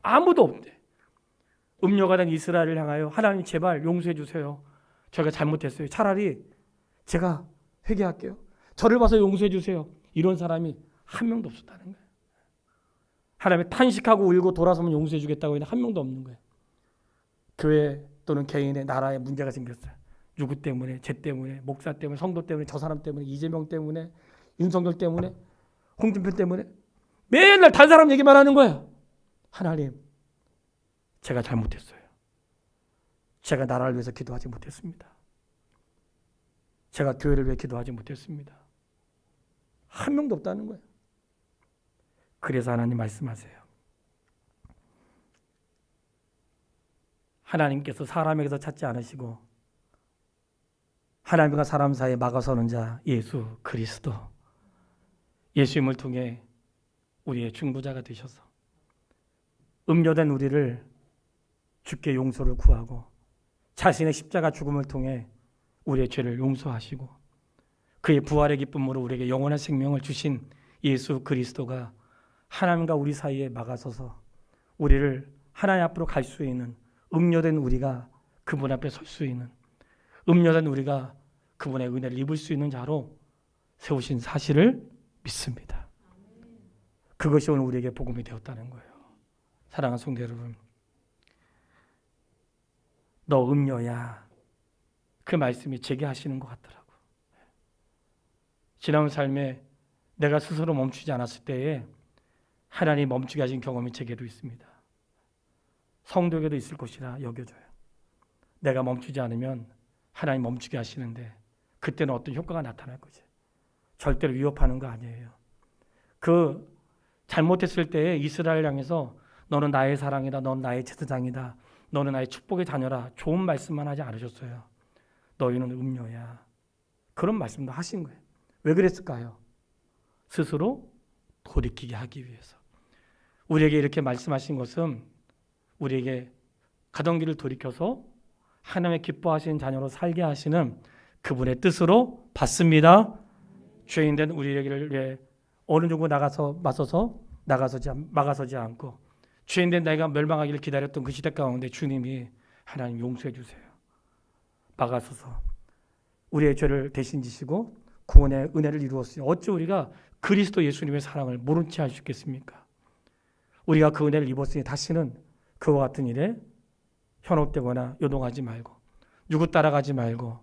아무도 없대. 음녀가 된 이스라엘을 향하여 하나님 제발 용서해 주세요. 저희가 잘못했어요. 차라리 제가 회개할게요. 저를 봐서 용서해 주세요. 이런 사람이 한 명도 없었다는 거예요. 하나님이 탄식하고 울고 돌아서면 용서해 주겠다고 했는데 한 명도 없는 거예요. 교회 또는 개인의 나라에 문제가 생겼어요. 누구 때문에, 쟤 때문에, 목사 때문에, 성도 때문에, 저 사람 때문에, 이재명 때문에, 윤석열 때문에, 홍준표 때문에 맨날 다른 사람 얘기만 하는 거예요. 하나님, 제가 잘못했어요. 제가 나라를 위해서 기도하지 못했습니다. 제가 교회를 위해 기도하지 못했습니다. 한 명도 없다는 거예요. 그래서 하나님 말씀하세요. 하나님께서 사람에게서 찾지 않으시고 하나님과 사람 사이에 막아서는 자 예수 그리스도, 예수님을 통해 우리의 중보자가 되셔서 음료된 우리를 주께 용서를 구하고 자신의 십자가 죽음을 통해 우리의 죄를 용서하시고 그의 부활의 기쁨으로 우리에게 영원한 생명을 주신 예수 그리스도가 하나님과 우리 사이에 막아서서 우리를 하나님 앞으로 갈 수 있는, 음료된 우리가 그분 앞에 설 수 있는, 음료된 우리가 그분의 은혜를 입을 수 있는 자로 세우신 사실을 믿습니다. 그것이 오늘 우리에게 복음이 되었다는 거예요. 사랑하는 성도 여러분, 너 음녀야. 그 말씀이 제게 하시는 것 같더라고. 지난 삶에 내가 스스로 멈추지 않았을 때에 하나님 멈추게 하신 경험이 제게도 있습니다. 성도에게도 있을 것이라 여겨져요. 내가 멈추지 않으면 하나님 멈추게 하시는데 그때는 어떤 효과가 나타날 거지. 절대로 위협하는 거 아니에요. 그 잘못했을 때에 이스라엘 향해서 너는 나의 사랑이다, 너는 나의 제사장이다, 너는 나의 축복의 자녀라, 좋은 말씀만 하지 않으셨어요. 너희는 음녀야. 그런 말씀도 하신 거예요. 왜 그랬을까요? 스스로 돌이키게 하기 위해서. 우리에게 이렇게 말씀하신 것은 우리에게 가던 길을 돌이켜서 하나님의 기뻐하시는 자녀로 살게 하시는 그분의 뜻으로 받습니다. 죄인된 우리에게를 위해 어느 정도 막아서지 않고 죄인된 내가 멸망하기를 기다렸던 그 시대 가운데 주님이 하나님 용서해 주세요. 막아서서 우리의 죄를 대신 지시고 구원의 은혜를 이루었으니 어찌 우리가 그리스도 예수님의 사랑을 모른 채 할 수 있겠습니까? 우리가 그 은혜를 입었으니 다시는 그와 같은 일에 현혹되거나 요동하지 말고 누구 따라가지 말고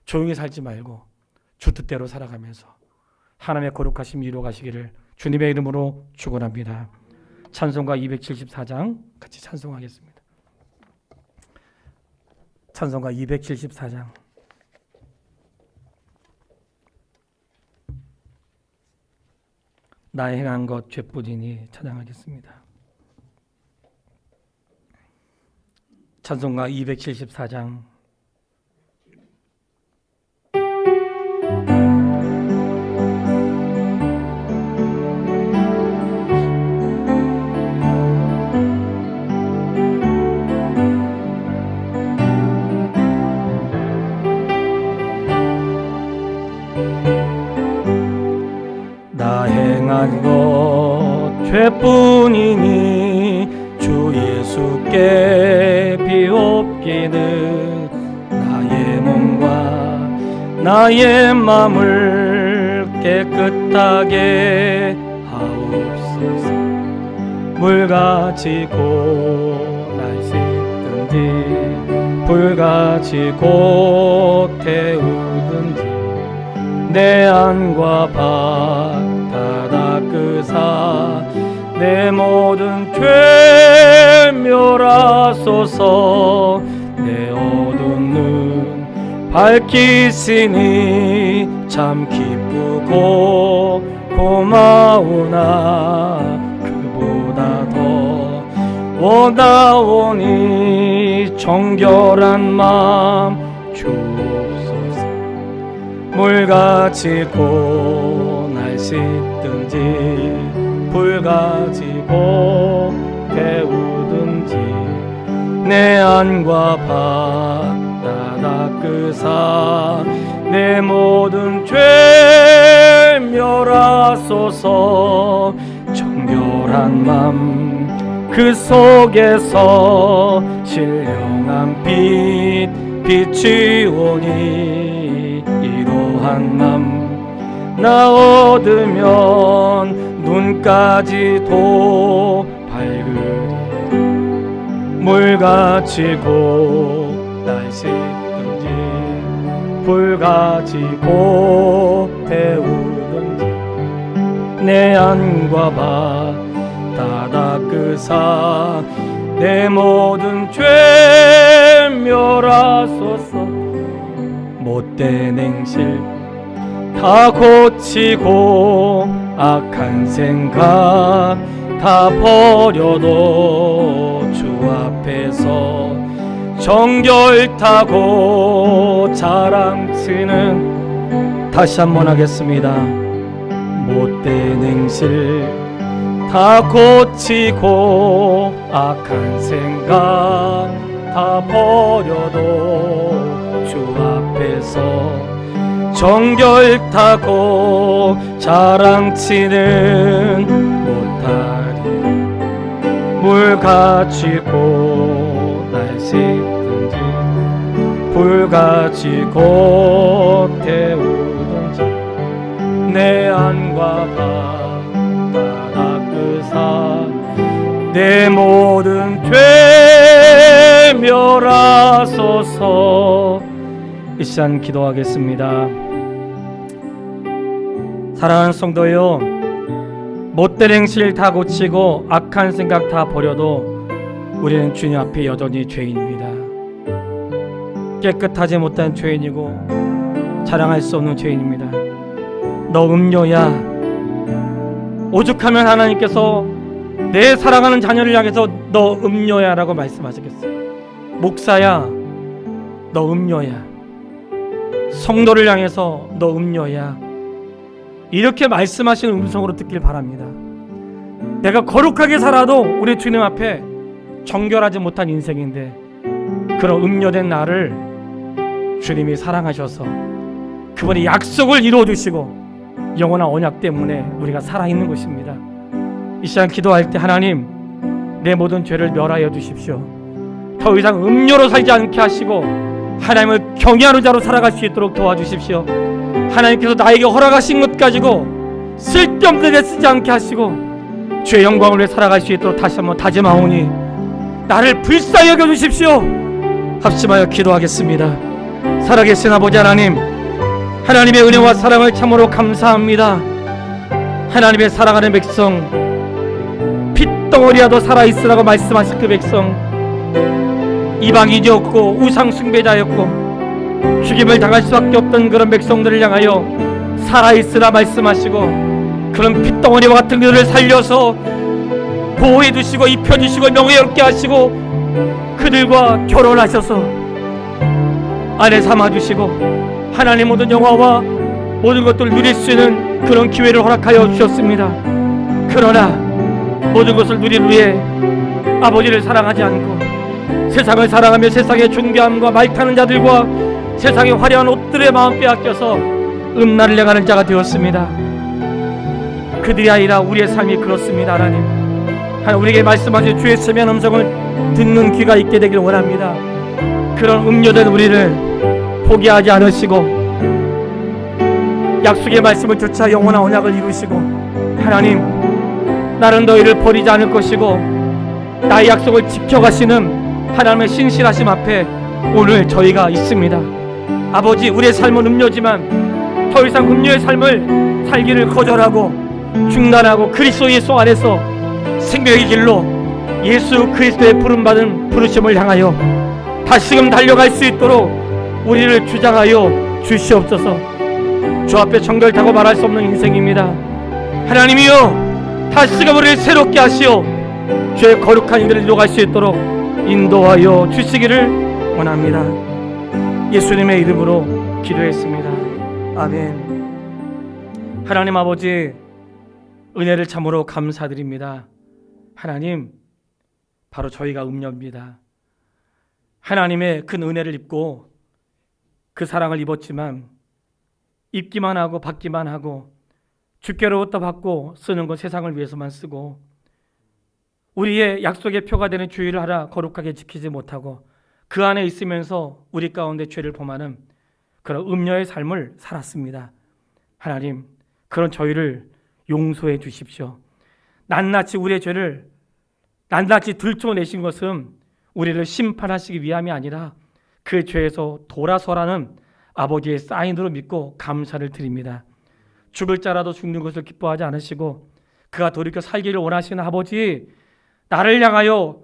조용히 살지 말고 주 뜻대로 살아가면서 하나님의 거룩하심 이루어가시기를 주님의 이름으로 축원합니다. 찬송가 274장 같이 찬송하겠습니다. 찬송가 274장. 나의 행한 것 죄뿐이니 찬양하겠습니다. 찬송가 274장. 나 행한 것 죄뿐이니 주 예수께 비옵기는 나의 몸과 나의 맘을 깨끗하게 하옵소서. 물같이 곧날 씻든지 불같이 곧 태우든지 내 안과 바다 닦으사 내 모든 죄 멸하소서. 내 어두운 눈 밝히시니 참 기쁘고 고마우나 그보다 더 원하오니 정결한 마음 주옵소서. 물같이 곧날 씻든지 불같이 곧 태우든지 내 안과 바다 닦으사 내 모든 죄 멸하소서. 정결한 맘 그 속에서 신령한 빛 비치오니 이러한 맘 나 얻으면 눈까지도 밝으리. 물같이 곧날 씻든지 불같이 곧 태우든지 내 안과 바다 닦으사 내 모든 죄 멸하소서. 못된 행실 다 고치고 악한 생각 다 버려도 주 앞에서 정결타고 자랑치는 다시 한번 하겠습니다. 못된 행실 다 고치고 악한 생각 다 버려도 주 앞에서 정결타고 자랑치는 못하리. 물같이 곧날 씻든지 불같이 곧 태우든지 내 안과 바다 닦으사 내 모든 죄 멸하소서. 이 시간 기도하겠습니다. 사랑하는 성도여, 못된 행실 다 고치고 악한 생각 다 버려도 우리는 주님 앞에 여전히 죄인입니다. 깨끗하지 못한 죄인이고 자랑할 수 없는 죄인입니다. 너 음녀야. 오죽하면 하나님께서 내 사랑하는 자녀를 향해서 너 음녀야 라고 말씀하시겠어요. 목사야, 너 음녀야. 성도를 향해서 너 음녀야. 이렇게 말씀하시는 음성으로 듣길 바랍니다. 내가 거룩하게 살아도 우리 주님 앞에 정결하지 못한 인생인데 그런 음녀된 나를 주님이 사랑하셔서 그분이 약속을 이루어주시고 영원한 언약 때문에 우리가 살아있는 것입니다. 이 시간 기도할 때 하나님, 내 모든 죄를 멸하여 주십시오. 더 이상 음료로 살지 않게 하시고 하나님을 경외하는 자로 살아갈 수 있도록 도와주십시오. 하나님께서 나에게 허락하신 것 가지고 쓸데없는 데 쓰지 않게 하시고 주의 영광을 위해 살아갈 수 있도록 다시 한번 다짐하오니 나를 불쌍히 여겨주십시오. 합심하여 기도하겠습니다. 살아계신 아버지 하나님, 하나님의 은혜와 사랑을 참으로 감사합니다. 하나님의 사랑하는 백성, 핏덩어리라도 살아있으라고 말씀하신 그 백성, 이방인이었고 우상 숭배자였고 죽임을 당할 수밖에 없던 그런 백성들을 향하여 살아있으라 말씀하시고 그런 핏덩어리와 같은 그들을 살려서 보호해 주시고 입혀 주시고 명예롭게 하시고 그들과 결혼하셔서 아내 삼아 주시고 하나님 모든 영화와 모든 것들을 누릴 수 있는 그런 기회를 허락하여 주셨습니다. 그러나 모든 것을 누리기 위해 아버지를 사랑하지 않고 세상을 사랑하며 세상의 존귀함과 말 타는 자들과 세상의 화려한 옷들의 마음 빼앗겨서 음란을 행하는 자가 되었습니다. 그들이 아니라 우리의 삶이 그렇습니다. 하나님, 우리에게 말씀하신 주의 세미한 음성을 듣는 귀가 있게 되기를 원합니다. 그런 음료된 우리를 포기하지 않으시고 약속의 말씀을 쫓아 영원한 언약을 이루시고 하나님, 나는 너희를 버리지 않을 것이고 나의 약속을 지켜가시는 하나님의 신실하심 앞에 오늘 저희가 있습니다. 아버지, 우리의 삶은 음료지만 더 이상 음료의 삶을 살기를 거절하고 중단하고 그리스도 예수 안에서 생명의 길로 예수 그리스도의 부름받은 부르심을 향하여 다시금 달려갈 수 있도록 우리를 주장하여 주시옵소서. 주 앞에 정결타고 말할 수 없는 인생입니다. 하나님이여, 다시금 우리를 새롭게 하시어 주의 거룩한 일을 이루어갈 수 있도록 인도하여 주시기를 원합니다. 예수님의 이름으로 기도했습니다. 아멘. 하나님 아버지, 은혜를 참으로 감사드립니다. 하나님, 바로 저희가 음녀입니다. 하나님의 큰 은혜를 입고 그 사랑을 입었지만 입기만 하고 받기만 하고 주께로부터 받고 쓰는 건 세상을 위해서만 쓰고 우리의 약속의 표가 되는 주의를 하라 거룩하게 지키지 못하고 그 안에 있으면서 우리 가운데 죄를 범하는 그런 음녀의 삶을 살았습니다. 하나님, 그런 저희를 용서해 주십시오. 낱낱이 우리의 죄를 낱낱이 들춰내신 것은 우리를 심판하시기 위함이 아니라 그 죄에서 돌아서라는 아버지의 사인으로 믿고 감사를 드립니다. 죽을 자라도 죽는 것을 기뻐하지 않으시고 그가 돌이켜 살기를 원하시는 아버지, 나를 향하여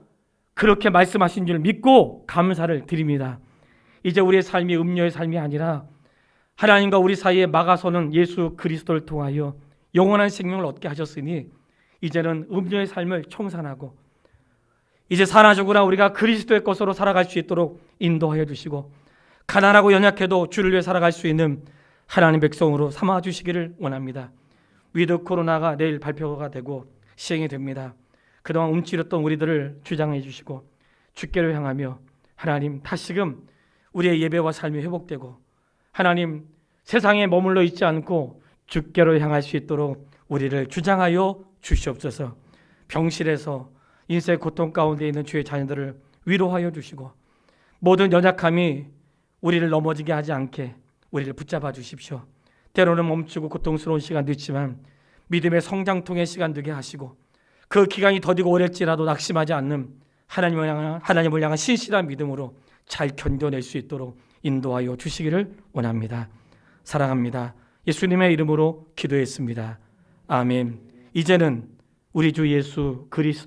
그렇게 말씀하신 줄 믿고 감사를 드립니다. 이제 우리의 삶이 음녀의 삶이 아니라 하나님과 우리 사이에 막아서는 예수 그리스도를 통하여 영원한 생명을 얻게 하셨으니 이제는 음녀의 삶을 청산하고 이제 사나죽으나 우리가 그리스도의 것으로 살아갈 수 있도록 인도하여 주시고 가난하고 연약해도 주를 위해 살아갈 수 있는 하나님 백성으로 삼아 주시기를 원합니다. 위드 코로나가 내일 발표가 되고 시행이 됩니다. 그동안 움츠렸던 우리들을 주장해 주시고 주께를 향하며 하나님, 다시금 우리의 예배와 삶이 회복되고 하나님, 세상에 머물러 있지 않고 주께로 향할 수 있도록 우리를 주장하여 주시옵소서. 병실에서 인생의 고통 가운데 있는 주의 자녀들을 위로하여 주시고 모든 연약함이 우리를 넘어지게 하지 않게 우리를 붙잡아 주십시오. 때로는 멈추고 고통스러운 시간도 있지만 믿음의 성장통의 시간 되게 하시고 그 기간이 더디고 오랫지라도 낙심하지 않는 하나님을 향한 신실한 믿음으로 잘 견뎌낼 수 있도록 인도하여 주시기를 원합니다. 사랑합니다. 예수님의 이름으로 기도했습니다. 아멘. 이제는 우리 주 예수 그리스도